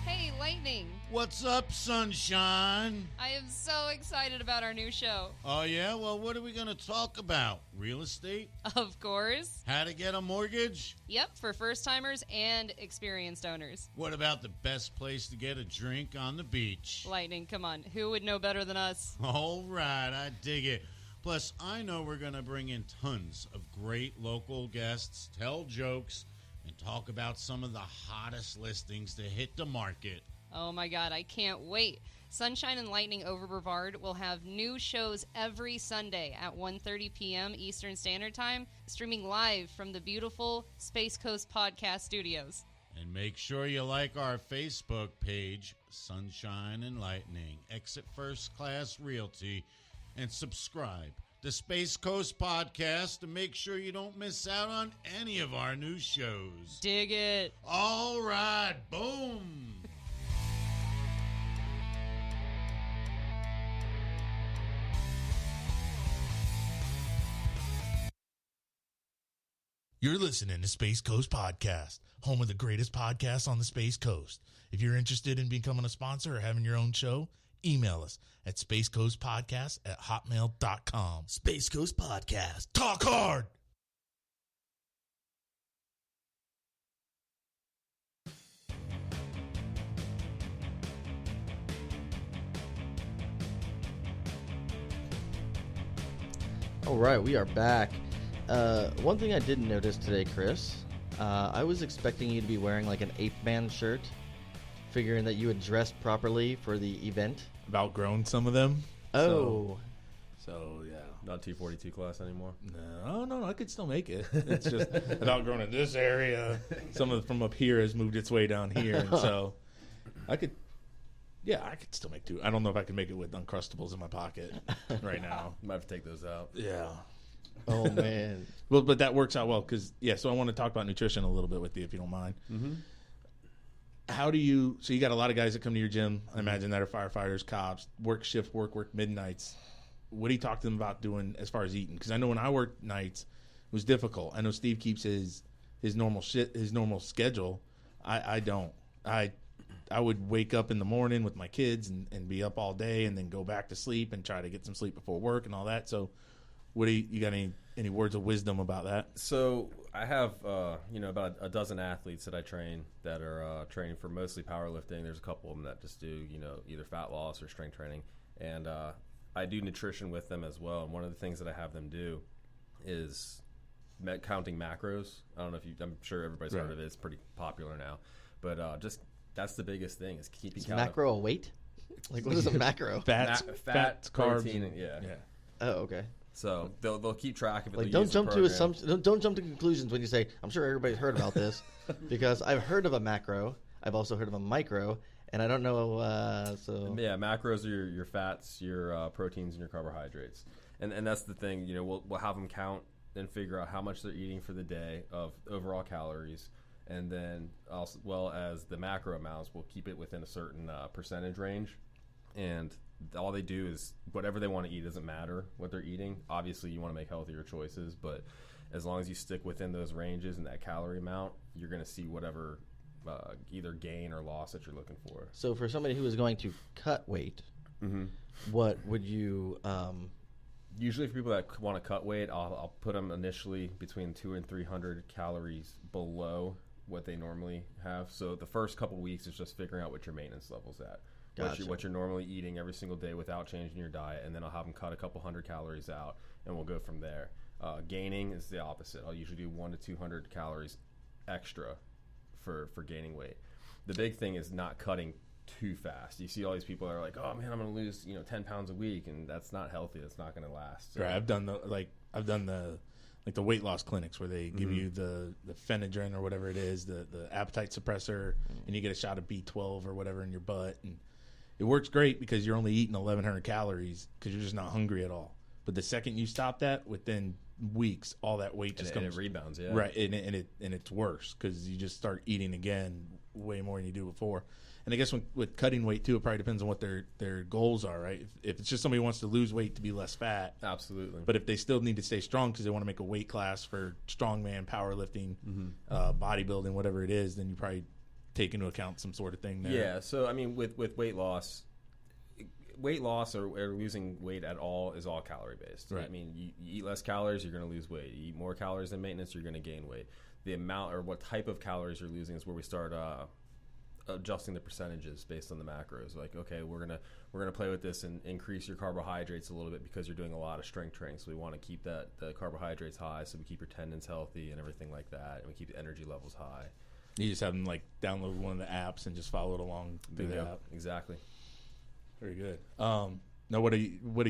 Hey, Lightning. What's up, sunshine? I am so excited about our new show. Oh, yeah? Well, what are we going to talk about? Real estate? Of course. How to get a mortgage? Yep, for first-timers and experienced owners. What about the best place to get a drink on the beach? Lightning, come on. Who would know better than us? All right, I dig it. Plus, I know we're going to bring in tons of great local guests, tell jokes, and talk about some of the hottest listings to hit the market. Oh my God, I can't wait. Sunshine and Lightning over Brevard will have new shows every Sunday at 1:30 p.m. Eastern Standard Time, streaming live from the beautiful Space Coast Podcast Studios. And make sure you like our Facebook page, Sunshine and Lightning, Exit First Class Realty, and subscribe to Space Coast Podcast to make sure you don't miss out on any of our new shows. Dig it. All right, boom. You're listening to Space Coast Podcast, home of the greatest podcasts on the Space Coast. If you're interested in becoming a sponsor or having your own show, email us at spacecoastpodcast@hotmail.com. Space Coast Podcast. Talk hard! All right, we are back. One thing I didn't notice today, Chris, I was expecting you to be wearing like an Ape Man shirt, figuring that you had dressed properly for the event. I've outgrown some of them. Oh. So yeah. Not T42 class anymore. No, I could still make it. It's just I've outgrown in this area. Some of it from up here has moved its way down here, and so I could still make two. I don't know if I can make it with Uncrustables in my pocket right now. Might have to take those out. Yeah. Oh, man. Well, but that works out well because, so I want to talk about nutrition a little bit with you, if you don't mind. Mm-hmm. How do you, so you got a lot of guys that come to your gym, I imagine, that are firefighters, cops, work shift work midnights. What do you talk to them about doing as far as eating? Because I know when I worked nights, it was difficult. I know Steve keeps his normal schedule. I don't. I would wake up in the morning with my kids and be up all day and then go back to sleep and try to get some sleep before work and all that. So What do you got any words of wisdom about that? So I have about a dozen athletes that I train that are training for mostly powerlifting. There's a couple of them that just do either fat loss or strength training, and I do nutrition with them as well. And one of the things that I have them do is counting macros. I don't know if I'm sure everybody's heard of it. It's pretty popular now, but just that's the biggest thing is keeping count. Macro a weight? Like what is a macro? Fats, fat, carbs, protein, and, yeah. Oh, okay. So they'll keep track of it. Like don't jump to assumptions. Don't jump to conclusions when you say, "I'm sure everybody's heard about this," because I've heard of a macro. I've also heard of a micro, and I don't know. So yeah, macros are your fats, your proteins, and your carbohydrates, and that's the thing. We'll have them count and figure out how much they're eating for the day of overall calories, and then as well as the macro amounts, we'll keep it within a certain percentage range, and all they do is whatever they want to eat. Doesn't matter what they're eating. Obviously, you want to make healthier choices, but as long as you stick within those ranges and that calorie amount, you're going to see whatever either gain or loss that you're looking for. So for somebody who is going to cut weight, what would you... Usually for people that want to cut weight, I'll put them initially between 200 and 300 calories below what they normally have. So the first couple weeks is just figuring out what your maintenance level's at. Gotcha. What you're normally eating every single day without changing your diet, and then I'll have them cut a couple hundred calories out, and we'll go from there. Gaining is the opposite. I'll usually do 100 to 200 calories extra for gaining weight. The big thing is not cutting too fast. You see all these people that are like, "Oh man, I'm going to lose 10 pounds a week," and that's not healthy. That's not going to last. So, right. I've done the weight loss clinics where they give you the Phenadrin or whatever it is, the appetite suppressor, and you get a shot of B12 or whatever in your butt, and it works great because you're only eating 1,100 calories because you're just not hungry at all. But the second you stop that, within weeks, all that weight just comes. And it rebounds, yeah. Right, and it's worse because you just start eating again way more than you do before. And I guess with cutting weight too, it probably depends on what their goals are, right? If it's just somebody who wants to lose weight to be less fat, absolutely. But if they still need to stay strong because they want to make a weight class for strongman, powerlifting, bodybuilding, whatever it is, then you probably take into account some sort of thing there. Yeah. So I mean, with weight loss or losing weight at all is all calorie based. Right. I mean, you eat less calories, you're going to lose weight. You eat more calories than maintenance, you're going to gain weight. The amount or what type of calories you're losing is where we start adjusting the percentages based on the macros. Like, okay, we're gonna play with this and increase your carbohydrates a little bit because you're doing a lot of strength training. So we want to keep the carbohydrates high, so we keep your tendons healthy and everything like that, and we keep the energy levels high. You just have them like download one of the apps and just follow it along through the app. Exactly. Very good. Now, what do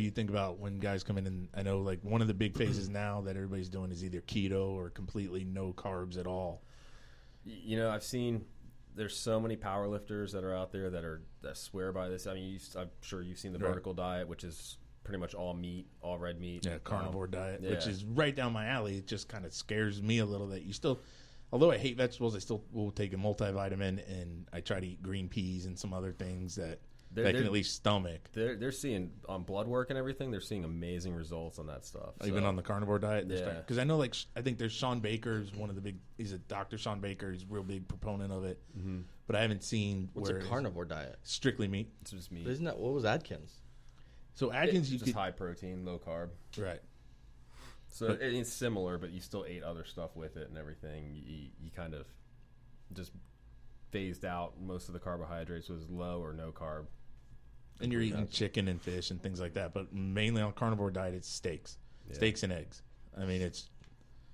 you think about when guys come in? And I know like one of the big phases now that everybody's doing is either keto or completely no carbs at all. I've seen. There's so many powerlifters that are out there that swear by this. I mean, I'm sure you've seen the vertical diet, which is pretty much all meat, all red meat. Yeah, carnivore diet, which is right down my alley. It just kind of scares me a little that you still, although I hate vegetables, I still will take a multivitamin, and I try to eat green peas and some other things that can at least stomach. They're seeing on blood work and everything. They're seeing amazing results on that stuff. Even on the carnivore diet. Yeah. Because I know, like, I think there's Sean Baker's one of the big. He's a Dr. Sean Baker. He's a real big proponent of it. Mm-hmm. But I haven't seen what's a carnivore diet. Strictly meat. It's just meat. But isn't that what was Atkins? So Atkins, just high protein, low carb. Right. So it's similar, but you still ate other stuff with it and everything. You kind of just phased out most of the carbohydrates was low or no carb. And you're eating chicken and fish and things like that. But mainly on carnivore diet, it's steaks. Yeah. Steaks and eggs. I mean, it's...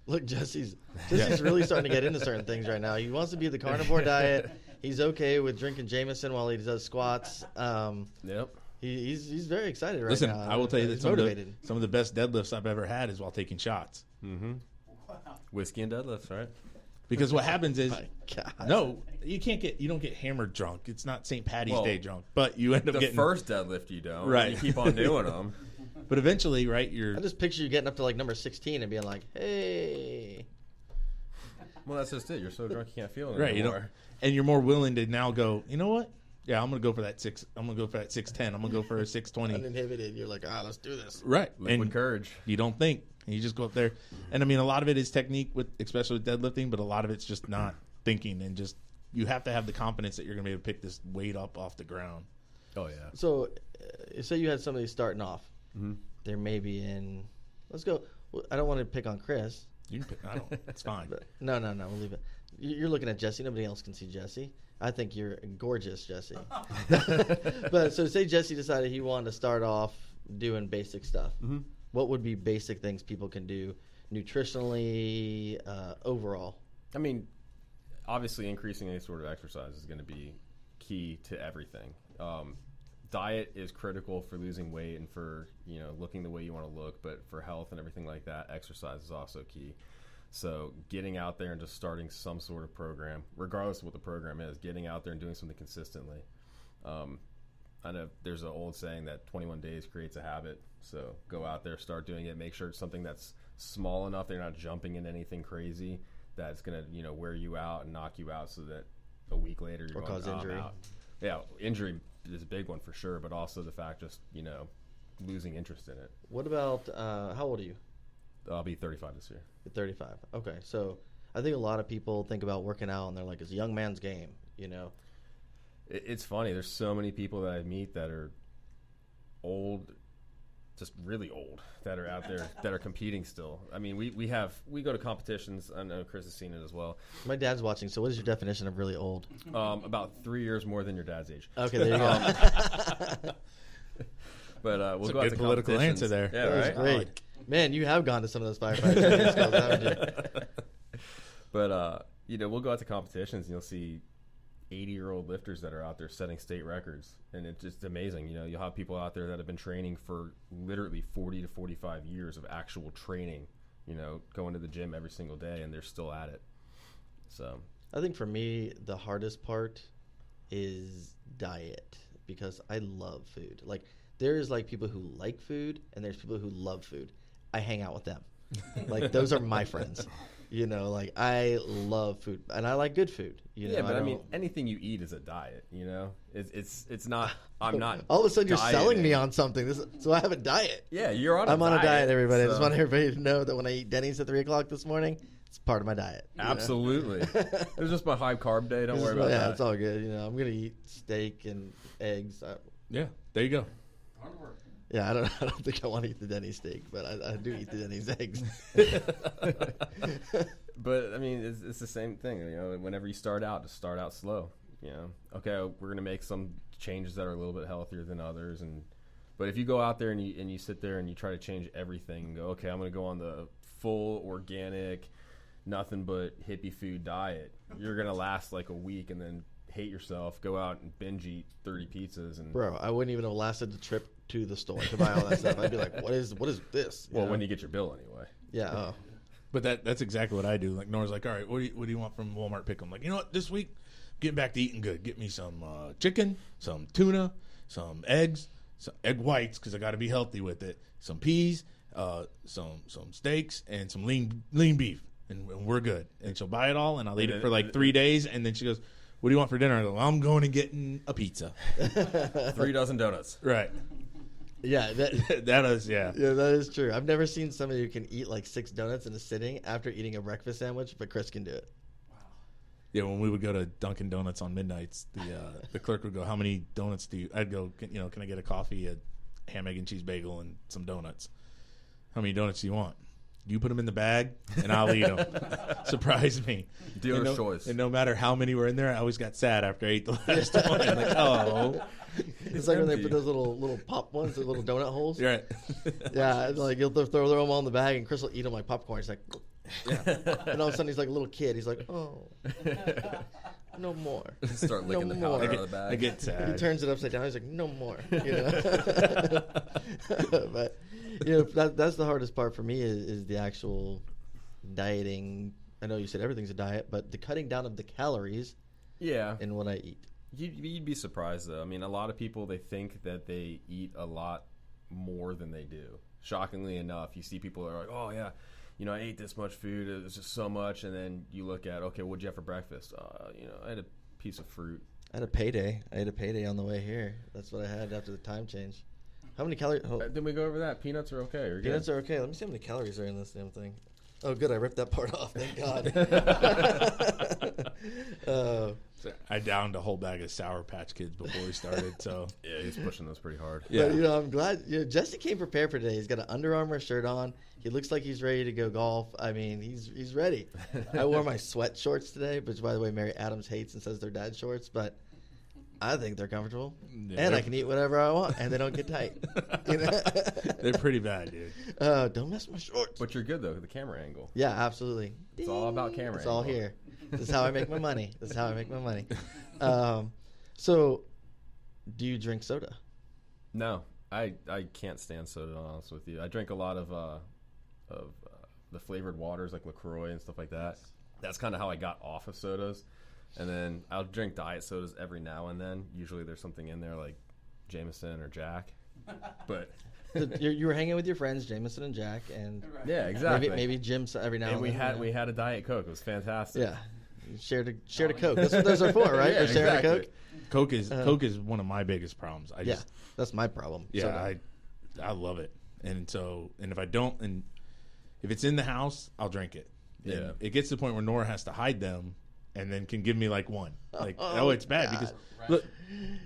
Look, Jesse's really starting to get into certain things right now. He wants to be the carnivore diet. He's okay with drinking Jameson while he does squats. Yep. He's very excited right now. Listen, I will tell you that some of the best deadlifts I've ever had is while taking shots. Mm-hmm. Wow. Whiskey and deadlifts, right? Because what happens is, no, you don't get hammered drunk. It's not St. Patty's Day drunk, but you end up getting the first deadlift. You don't, right? You keep on doing them, but eventually, right? I just picture you getting up to like number 16 and being like, "Hey." Well, that's just it. You're so drunk you can't feel it anymore, and you're more willing to now go. You know what? Yeah, I'm gonna go for that 6. I'm gonna go for that 610. I'm gonna go for a 620. Uninhibited. You're like, let's do this. Right, liquid courage. You don't think. You just go up there, and I mean, a lot of it is technique, especially with deadlifting, but a lot of it's just not thinking, and just you have to have the confidence that you're going to be able to pick this weight up off the ground. Oh yeah. So, say you had somebody starting off, they're maybe in Let's go. I don't want to pick on Chris. You can pick. I don't. It's fine. But no, we'll leave it. You're looking at Jesse. Nobody else can see Jesse. I think you're gorgeous, Jesse. But so say Jesse decided he wanted to start off doing basic stuff. Mm-hmm. What would be basic things people can do nutritionally, overall? I mean, obviously increasing any sort of exercise is going to be key to everything. Diet is critical for losing weight and for, looking the way you want to look, but for health and everything like that, exercise is also key. So getting out there and just starting some sort of program, regardless of what the program is, getting out there and doing something consistently. I know there's an old saying that 21 days creates a habit. So go out there, start doing it, make sure it's something that's small enough that you're not jumping in anything crazy that's going to, wear you out and knock you out so that a week later you're or going cause injury. out. Yeah, injury is a big one for sure, but also the fact just, losing interest in it. What about, how old are you? I'll be 35 this year. You're 35. Okay. So I think a lot of people think about working out and they're like, it's a young man's game, It's funny. There's so many people that I meet that are old, just really old, that are out there that are competing still. I mean, we go to competitions. I know Chris has seen it as well. My dad's watching. So what is your definition of really old? About 3 years more than your dad's age. Okay, there you go. But we'll That's go a out good to political competitions. answer there. Yeah, That was right. great. Man, you have gone to some of those firefighting skills, haven't you? But we'll go out to competitions and you'll see 80-year-old lifters that are out there setting state records, and it's just amazing. You'll have people out there that have been training for literally 40 to 45 years of actual training, going to the gym every single day, and they're still at it. So I think for me, the hardest part is diet, because I love food. Like, there's like people who like food and there's people who love food. I hang out with them. Like, those are my friends. Like, I love food and I like good food. yeah, but I mean, anything you eat is a diet. It's not. I'm not. All of a sudden, you're selling me dieting. on something. So I have a diet. Yeah, you're on. I'm on a diet, everybody. I so- just want everybody to know that when I eat Denny's at 3:00 this morning, it's part of my diet. Absolutely. It was just my high carb day. Don't worry about yeah, that. it's all good. I'm gonna eat steak and eggs. Yeah, there you go. Yeah, I don't think I want to eat the Denny's steak, but I do eat the Denny's eggs. But I mean, it's the same thing. Whenever you start out, just start out slow. Okay, we're gonna make some changes that are a little bit healthier than others, but if you go out there and you sit there and you try to change everything and go, okay, I'm gonna go on the full organic, nothing but hippie food diet, you're gonna last like a week and then hate yourself, go out and binge eat 30 pizzas and Bro, I wouldn't even have lasted the trip to the store to buy all that stuff. I'd be like, what is this? well, when you get your bill anyway. Yeah. Oh. But that's exactly what I do. Like, Nora's like, all right, what do you want from Walmart Pick 'em? Like, you know what, this week, getting back to eating good. Get me some chicken, some tuna, some eggs, some egg whites, because I got to be healthy with it, some peas, some steaks, and some lean beef, and we're good. And she'll buy it all, and I'll eat it for like 3 days, and then she goes, what do you want for dinner? I go, well, I'm going and getting a pizza. 3 dozen donuts. Right. Yeah, That is, yeah. yeah, that is true. I've never seen somebody who can eat like 6 donuts in a sitting after eating a breakfast sandwich, but Chris can do it. Yeah, when we would go to Dunkin' Donuts on midnights, the clerk would go, how many donuts do you... I'd go, can I get a coffee, a ham, egg, and cheese bagel, and some donuts? How many donuts do you want? You put them in the bag, and I'll eat them. Surprise me. Dealer's choice. And no matter how many were in there, I always got sad after I ate the last one. I'm like, oh. It's like when they empty. put those little pop ones, those little donut holes. You're right. Yeah, it's like you'll throw them all in the bag, and Chris will eat them like popcorn. He's like, and all of a sudden he's like a little kid. He's like, oh, no more. Start licking the more. powder out of the I bag. get He sad. turns it upside down. He's like, no more. But that's the hardest part for me is the actual dieting. I know you said everything's a diet, but the cutting down of the calories Yeah. in what I eat. You'd be surprised, though. I mean, a lot of people, they think that they eat a lot more than they do. Shockingly enough, you see people that are like, oh, yeah, I ate this much food. It was just so much. And then you look at, okay, what'd you have for breakfast? I had a piece of fruit. I had a payday. I ate a payday on the way here. That's what I had after the time change. How many calories? Oh, Then we go over that. Peanuts are okay. You're peanuts good. are okay. Let me see how many calories are in this damn thing. Oh, good. I ripped that part off. Thank God. I downed a whole bag of Sour Patch Kids before we started. So Yeah, he's pushing those pretty hard. yeah, But, I'm glad. Jesse came prepared for today. He's got an Under Armour shirt on. He looks like he's ready to go golf. I mean, he's ready. I wore my sweat shorts today, which, by the way, Mary Adams hates and says they're dad shorts, but I think they're comfortable. Yeah, and I can eat whatever I want, and they don't get tight. they're pretty bad, dude. Don't mess with my shorts. But you're good though, the camera angle. Yeah, absolutely. It's all about camera It's all angle. here. This is how I make my money. So, do you drink soda? No, I can't stand soda. To be honest with you, I drink a lot of the flavored waters like LaCroix and stuff like that. That's kind of how I got off of sodas. And then I'll drink diet sodas every now and then. Usually there's something in there like Jameson or Jack. But You were hanging with your friends, Jameson and Jack, and yeah, exactly. maybe Jim every now and then. And we had a Diet Coke. It was fantastic. Yeah, you shared a Coke. That's what those are for, right? Yeah, Or sharing exactly. a Coke. Coke is one of my biggest problems. That's my problem. Yeah, Soda. I love it. And if I don't, and if it's in the house, I'll drink it. Yeah. And it gets to the point where Nora has to hide them and then can give me like one. Like, it's bad God. because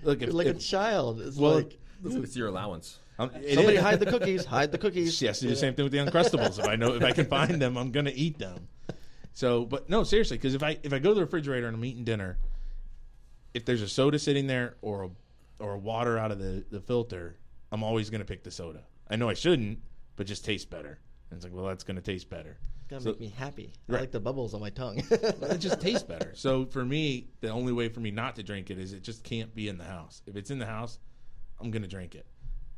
look, You're like a child. It's well, like It's your allowance. somebody hide the cookies. Hide the cookies. She has to do the same thing with the Uncrustables. if I can find them, I'm gonna eat them. So, but no, seriously, because if I go to the refrigerator and I'm eating dinner, if there's a soda sitting there or a water out of the filter, I'm always gonna pick the soda. I know I shouldn't, but it just tastes better. And it's like, well, that's gonna taste better. Gotta So- make me happy. I Right. like the bubbles on my tongue. It just tastes better. So for me, the only way for me not to drink it is it just can't be in the house. If it's in the house, I'm gonna drink it.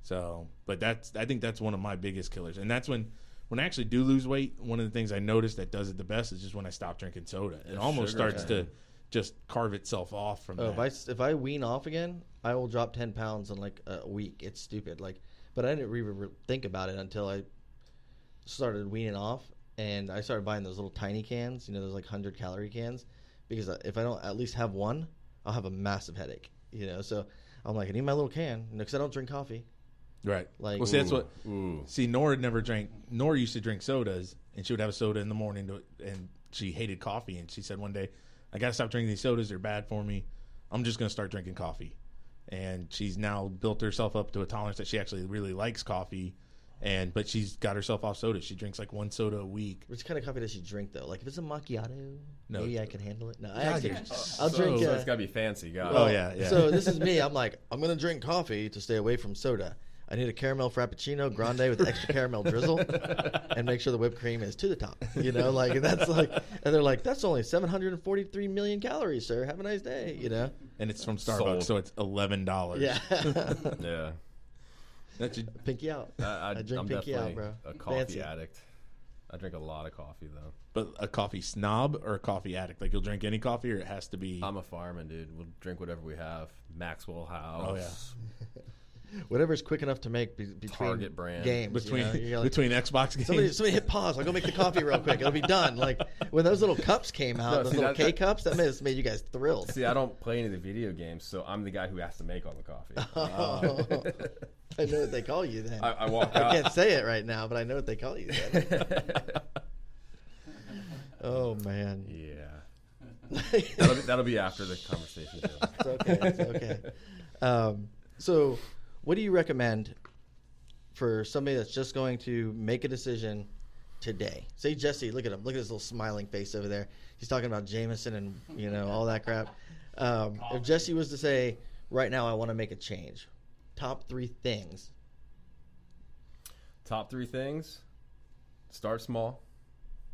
So, but I think that's one of my biggest killers. And that's when I actually do lose weight, one of the things I notice that does it the best is just when I stop drinking soda. It almost sugar, starts to just carve itself off from Oh, that. if I wean off again, I will drop 10 pounds in like a week. It's stupid. But I didn't even think about it until I started weaning off, and I started buying those little tiny cans. Those like 100-calorie cans, because if I don't at least have one, I'll have a massive headache. So I'm like, I need my little can because I don't drink coffee. Right. Like, well, see, that's what. Ooh. See, Nora Nora used to drink sodas, and she would have a soda in the morning, and she hated coffee. And she said one day, I got to stop drinking these sodas. They're bad for me. I'm just going to start drinking coffee. And she's now built herself up to a tolerance that she actually really likes coffee. But she's got herself off soda. She drinks like one soda a week. Which kind of coffee does she drink though? Like if it's a macchiato, No. maybe I can handle it. No, God, I'll drink. So it's got to be fancy, guys. Oh, yeah. So this is me. I'm like, I'm gonna drink coffee to stay away from soda. I need a caramel frappuccino grande with extra caramel drizzle, and make sure the whipped cream is to the top. And that's like, and they're like, that's only 743 million calories, sir. Have a nice day. And it's from Starbucks, Sold. so it's $11. Yeah. Yeah. That's a, Pinky out. I drink I'm pinky out, definitely bro. a coffee Fancy. addict. I drink a lot of coffee though. but a coffee snob or a coffee addict? Like you'll drink any coffee, or it has to be. I'm a fireman, dude. We'll drink whatever we have. Maxwell House. Oh, yeah. Whatever's quick enough to make between Target brand. games. between You're like, between Xbox games. Somebody hit pause. I'll go make the coffee real quick. It'll be done. Like when those little cups came out, No, those see, little that- K cups, that made you guys thrilled. See, I don't play any of the video games, so I'm the guy who has to make all the coffee. Oh. I know what they call you then. I walk I out. can't say it right now, but I know what they call you then. Oh man. Yeah. That'll be after the conversation. It's okay. It's okay. So, what do you recommend for somebody that's just going to make a decision today? Say Jesse, look at him. Look at his little smiling face over there. He's talking about Jameson and all that crap. If Jesse was to say, right now, I want to make a change. Top 3 things. Top 3 things. Start small.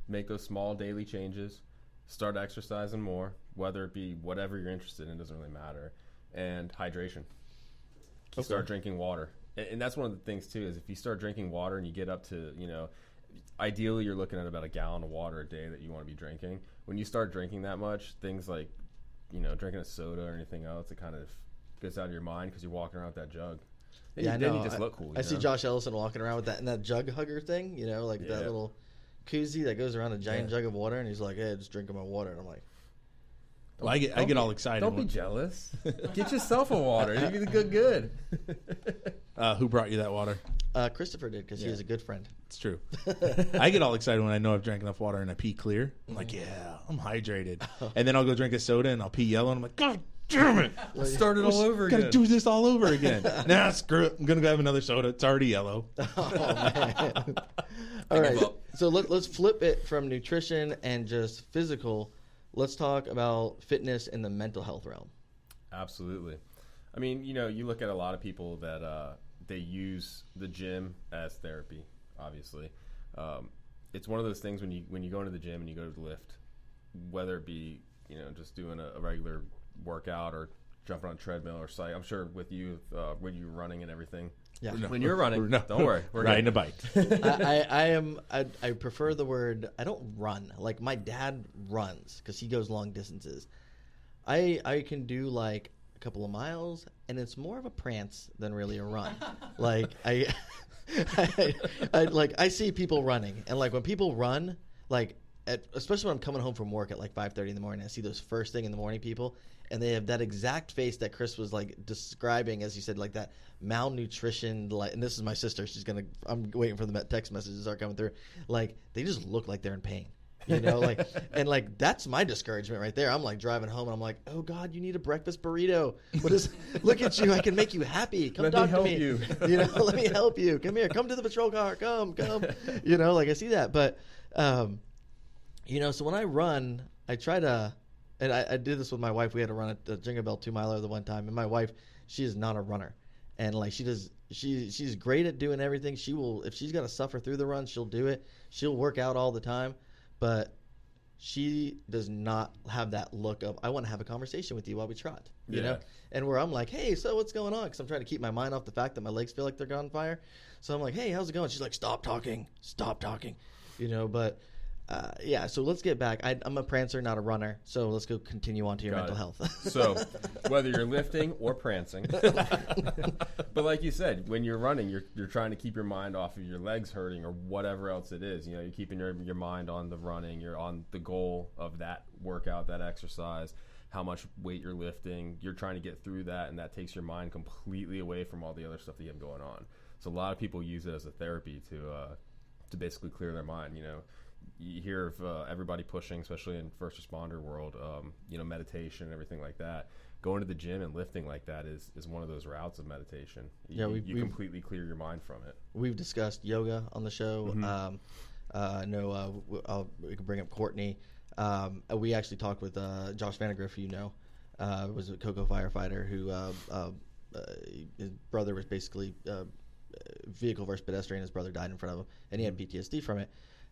Make those small daily changes. Start exercising more, whether it be whatever you're interested in, it doesn't really matter. And hydration. Start drinking water. And that's one of the things, too, is if you start drinking water and you get up to, ideally you're looking at about a gallon of water a day that you want to be drinking. When you start drinking that much, things like, drinking a soda or anything else, it kind of gets out of your mind because you're walking around with that jug. And Yeah, I then know. you just look cool. I see Josh Ellison walking around with that jug hugger thing, that Yeah. little koozie that goes around a giant jug of water, and he's like, "Hey, just drinking my water." And I'm like, Well, I get all excited. Don't be jealous. Get yourself a water. You'd be the good. Who brought you that water? Christopher did because he is a good friend. It's true. I get all excited when I know I've drank enough water and I pee clear. I'm like, yeah, I'm hydrated. And then I'll go drink a soda and I'll pee yellow and I'm like, God damn it. Start it all over again. Gotta do this all over again. Nah, screw it. I'm going to go have another soda. It's already yellow. Oh, man. All right. So let's flip it from nutrition and just physical. Let's talk about fitness in the mental health realm. Absolutely. I mean, you look at a lot of people that they use the gym as therapy, obviously. It's one of those things when you go into the gym and you go to the lift, whether it be, just doing a regular workout or jumping on a treadmill or cycle. I'm sure with you, when you're running and everything. Yeah. When you're running, don't worry. We're riding a bike. I prefer the word, I don't run. Like my dad runs because he goes long distances. I can do like a couple of miles and it's more of a prance than really a run. Like I see people running and like when people run, like especially when I'm coming home from work at like 5:30 in the morning, I see those first thing in the morning people and they have that exact face that Chris was like describing, as you said, like that malnutrition. Like, and this is my sister. I'm waiting for the text messages to start coming through. Like they just look like they're in pain, like, and like that's my discouragement right there. I'm like driving home and I'm like, oh God, you need a breakfast burrito. Look at you. I can make you happy. Come talk to me. Let me help you. Come here. Come to the patrol car. Come. Like I see that, but so when I run, I try to. And I did this with my wife. We had to run a Jingle Bell 2-miler the one time. And my wife, she is not a runner. And like she's great at doing everything. She will, if she's got to suffer through the run, she'll do it. She'll work out all the time. But she does not have that look of, I want to have a conversation with you while we trot. You know? And where I'm like, hey, so what's going on? Because I'm trying to keep my mind off the fact that my legs feel like they're on fire. So I'm like, hey, how's it going? She's like, stop talking. But... so let's get back. I'm a prancer, not a runner. So let's go continue on to your mental health. So whether you're lifting or prancing, but like you said, when you're running, you're trying to keep your mind off of your legs hurting or whatever else it is. You're keeping your mind on the running. You're on the goal of that workout, that exercise, how much weight you're lifting. You're trying to get through that, and that takes your mind completely away from all the other stuff that you have going on. So a lot of people use it as a therapy to basically clear their mind. You hear of everybody pushing, especially in first responder world, meditation and everything like that. Going to the gym and lifting like that is one of those routes of meditation. You completely clear your mind from it. We've discussed yoga on the show. Mm-hmm. I know we can bring up Courtney. We actually talked with Josh Vanagriff, who was a Cocoa firefighter who his brother was basically vehicle versus pedestrian. His brother died in front of him, and he had PTSD from it.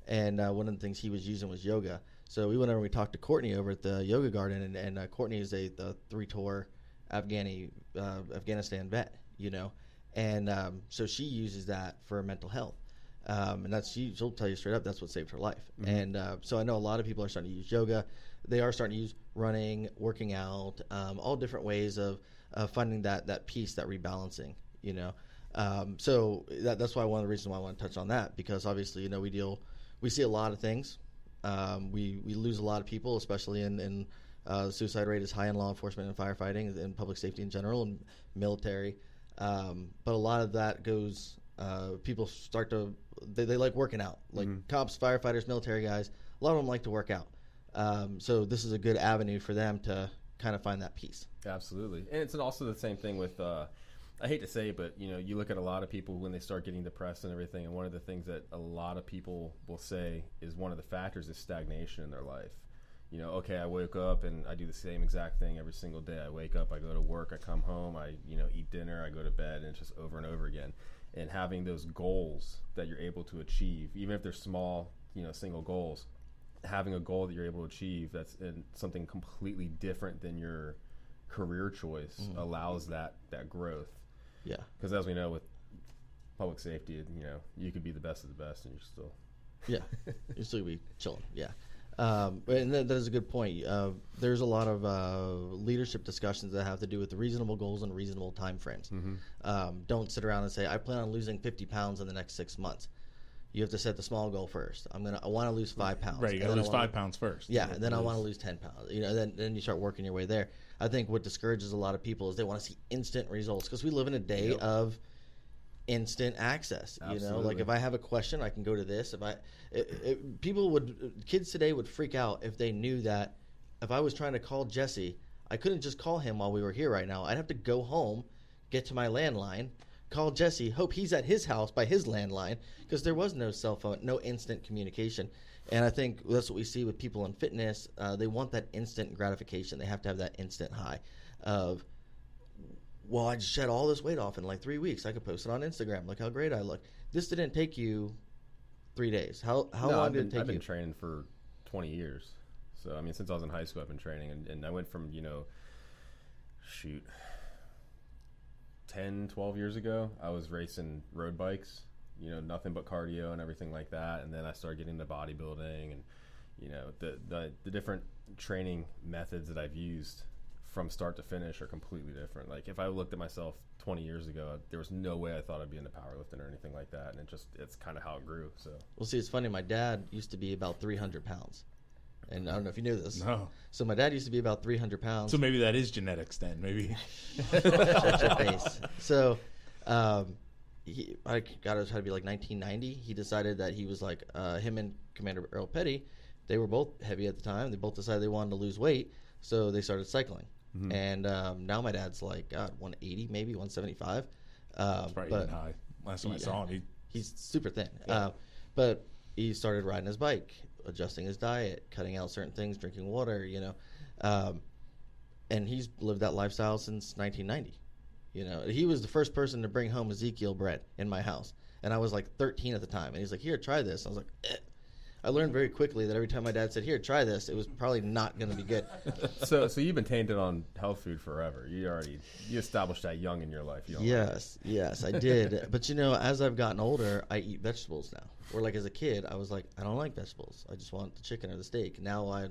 And one of the things he was using was yoga. So we went over and we talked to Courtney over at the yoga garden, and Courtney is a 3-tour Afghanistan vet, and so she uses that for mental health, and she'll tell you straight up that's what saved her life. Mm-hmm. And so I know a lot of people are starting to use yoga. They are starting to use running, working out, all different ways of finding that peace, that rebalancing, So that's why one of the reasons why I want to touch on that, because obviously we see a lot of things. We lose a lot of people, especially in the suicide rate is high in law enforcement and firefighting and public safety in general and military. But a lot of that goes, people start to, they like working out. Like cops, firefighters, military guys, a lot of them like to work out. So this is a good avenue for them to kind of find that peace. Absolutely. And it's also the same thing with I hate to say it, but you look at a lot of people when they start getting depressed and everything, and one of the things that a lot of people will say is one of the factors is stagnation in their life. Okay, I wake up and I do the same exact thing every single day. I wake up, I go to work, I come home, I eat dinner, I go to bed, and it's just over and over again. And having those goals that you're able to achieve, even if they're small, single goals, having a goal that you're able to achieve that's in something completely different than your career choice allows that growth. Yeah, because as we know with public safety, you could be the best of the best, and you're still you still be chilling. Yeah, and that is a good point. There's a lot of leadership discussions that have to do with reasonable goals and reasonable time frames. Mm-hmm. Don't sit around and say, I plan on losing 50 pounds in the next 6 months. You have to set the small goal first. I want to lose 5 pounds. Right, you got to lose 5 pounds first. Yeah, and then I want to lose 10 pounds. Then you start working your way there. I think what discourages a lot of people is they want to see instant results, because we live in a day of instant access. You know, Absolutely. like if I have a question, I can go to this. Kids today would freak out if they knew that if I was trying to call Jesse, I couldn't just call him while we were here right now. I'd have to go home, get to my landline, call Jesse, hope he's at his house by his landline, because there was no cell phone, no instant communication. And I think that's what we see with people in fitness. They want that instant gratification. They have to have that instant high of, well, I just shed all this weight off in like 3 weeks. I could post it on Instagram. Look how great I look. This didn't take you 3 days. How long did it take I've been you? training for 20 years. So, I mean, since I was in high school, I've been training. And I went from, 10, 12 years ago, I was racing road bikes, nothing but cardio and everything like that. And then I started getting into bodybuilding and, the different training methods that I've used from start to finish are completely different. Like if I looked at myself 20 years ago, there was no way I thought I'd be into powerlifting or anything like that. And it's kind of how it grew. So, Well, see, it's funny. My dad used to be about 300 pounds. And I don't know if you knew this. No. So my dad used to be about 300 pounds. So maybe that is genetics then. Maybe. Shut your face. So, I got it had to be like 1990. He decided that he was like him and Commander Earl Petty. They were both heavy at the time. They both decided they wanted to lose weight, so they started cycling. Mm-hmm. And now my dad's like 180, maybe 175. It's probably But even high. Last time I saw him, he's super thin. Yeah. But he started riding his bike, adjusting his diet, cutting out certain things, drinking water, and he's lived that lifestyle since 1990. He was the first person to bring home Ezekiel bread in my house, and I was like 13 at the time. And he's like, "Here, try this." I was like, "Eh." I learned very quickly that every time my dad said, "Here, try this," it was probably not going to be good. so you've been tainted on health food forever. You established that young in your life. You don't Yes, I did. But as I've gotten older, I eat vegetables now. Or like as a kid, I was like, I don't like vegetables. I just want the chicken or the steak. Now I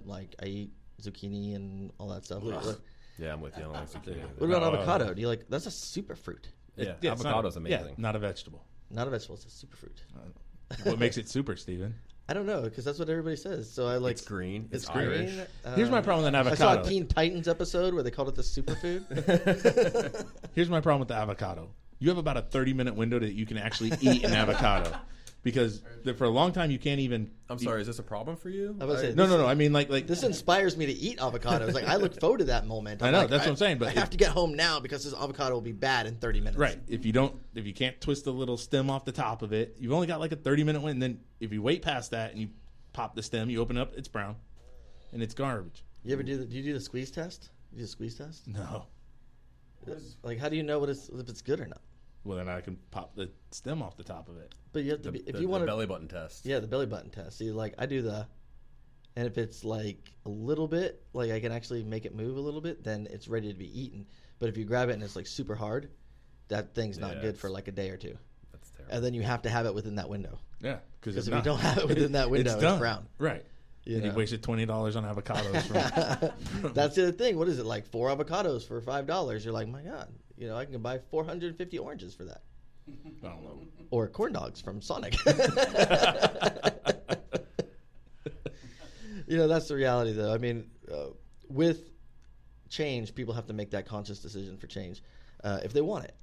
eat zucchini and all that stuff. Yeah, I'm with you. I don't like zucchini. What about avocado? Do you like? That's a superfruit. Yeah, it's not- avocado's amazing. Yeah, not a vegetable. Not a vegetable. It's a superfruit. What makes it super, Steven? I don't know because that's what everybody says. So I like. It's green. It's It's Irish. green. Here's my problem with an I saw avocado. a Teen Titans episode where they called it the superfood. Here's my problem with the avocado. You have about a 30-minute window that you can actually eat an avocado. Because for a long time you can't even. I'm sorry, is this a problem for you? I was saying, No. I mean, like this inspires me to eat avocados. Like I look forward to that moment. I know, like, that's what I'm saying, but I have to get home now because this avocado will be bad in 30 minutes. right. If you can't twist the little stem off the top of it, you've only got like a 30-minute window. And then if you wait past that and you pop the stem, you open it up, it's brown, and it's garbage. You ever do you do the squeeze test? You do the squeeze test? No. Like how do you know if it's good or not? Well, then I can pop the stem off the top of it. But you have to be if you the want to belly button test. Yeah, the belly button test. See, like I do and if it's like a little bit, like I can actually make it move a little bit, then it's ready to be eaten. But if you grab it and it's like super hard, that thing's not good for like a day or two. That's terrible. And then you have to have it within that window. Yeah, Because if you don't have it within that window, it's done. brown. Right. You And know? you wasted $20 on avocados. That's the other thing. What is it, like 4 avocados for $5? You're like, my God, I can buy 450 oranges for that. I don't know. Or corn dogs from Sonic. That's the reality, though. I mean, with change, people have to make that conscious decision for change if they want it.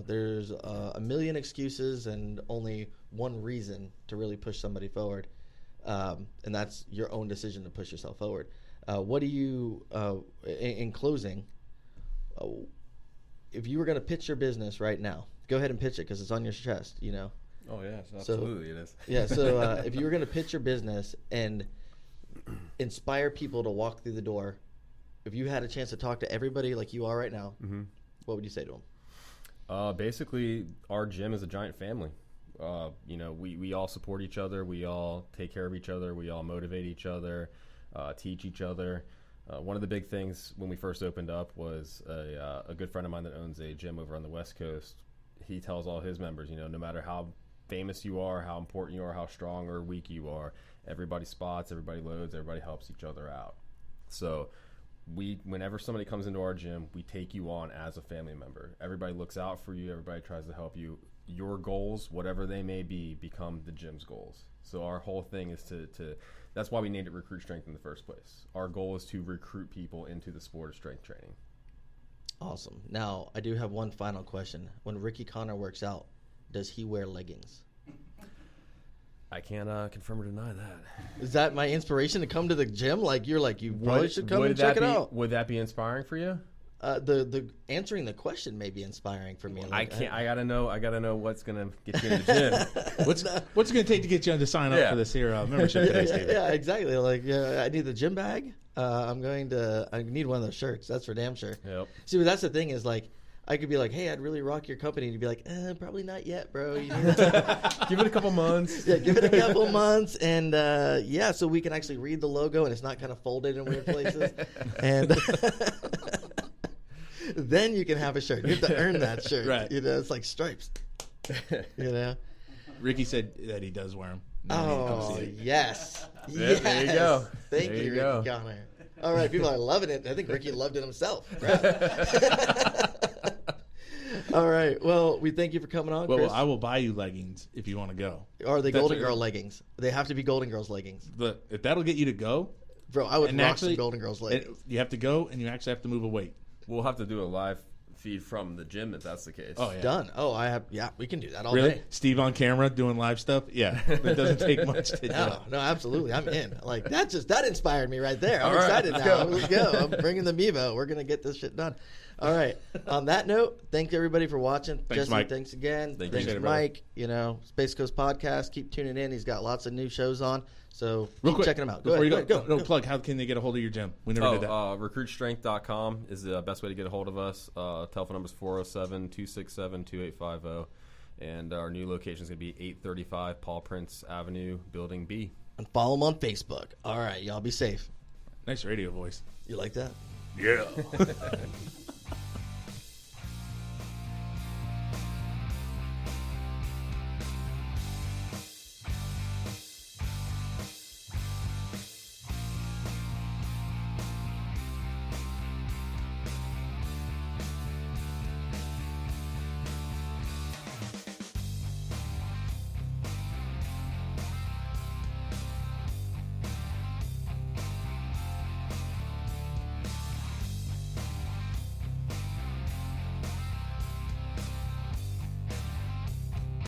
There's a million excuses and only one reason to really push somebody forward, and that's your own decision to push yourself forward. What do you, in closing, if you were going to pitch your business right now, go ahead and pitch it because it's on your chest, Oh yes, absolutely it is. Yeah, so if you were going to pitch your business and inspire people to walk through the door, if you had a chance to talk to everybody like you are right now, what would you say to them? Basically, our gym is a giant family. We all support each other. We all take care of each other. We all motivate each other, teach each other. One of the big things when we first opened up was a good friend of mine that owns a gym over on the West Coast. He tells all his members, no matter how famous you are, how important you are, how strong or weak you are, everybody spots, everybody loads, everybody helps each other out. So whenever somebody comes into our gym, we take you on as a family member. Everybody looks out for you. Everybody tries to help you. Your goals, whatever they may be, become the gym's goals. So our whole thing is to that's why we named it Recruit Strength in the first place. Our goal is to recruit people into the sport of strength training. Awesome. Now, I do have one final question. When Ricky Connor works out, does he wear leggings? I can't confirm or deny that. Is that my inspiration to come to the gym? Like you probably should come and check it out. Would that be inspiring for you? The answering the question may be inspiring for me. I can't. I gotta know what's gonna get you in the gym. What's it going to take to get you to sign up for this here membership today, Steve? Yeah, exactly. Like, I need the gym bag. I need one of those shirts. That's for damn sure. Yep. See, but that's the thing is like, I could be like, hey, I'd really rock your company. And you'd be like, probably not yet, bro. You need give it a couple months. Yeah, give it a couple months. And, so we can actually read the logo and it's not kind of folded in weird places. And then you can have a shirt. You have to earn that shirt. Right. It's like stripes. Ricky said that he does wear them. Oh, yes. Yeah, there you go. Thank There you, you go. Ricky Connor. All right, people are loving it. I think Ricky loved it himself. All right. Well, we thank you for coming on, Chris. Well, I will buy you leggings if you want to go. Or are they Golden Girl leggings? They have to be Golden Girls leggings. But if that'll get you to go, bro, I would rock some Golden Girls leggings. You have to go, and you actually have to move a weight. We'll have to do a live feed from the gym if that's the case. Oh, yeah. Done. Oh, we can do that all Really? day. Steve on camera doing live stuff? Yeah. It doesn't take much to do. No, absolutely. I'm in. Like, that inspired me right there. I'm All right, excited now. Let's go. I'm bringing the Mevo. We're going to get this shit done. All right. On that note, thank everybody for watching. Thanks, Jesse, Mike. thanks again. Thank Thanks, you, Mike. Space Coast Podcast. Keep tuning in. He's got lots of new shows on. So Real keep quick, checking them out. Go plug. How can they get a hold of your gym? We never did that. Recruitstrength.com is the best way to get a hold of us. Telephone number is 407-267-2850. And our new location is going to be 835 Paul Prince Avenue, Building B. And follow them on Facebook. All right. Y'all be safe. Nice radio voice. You like that? Yeah.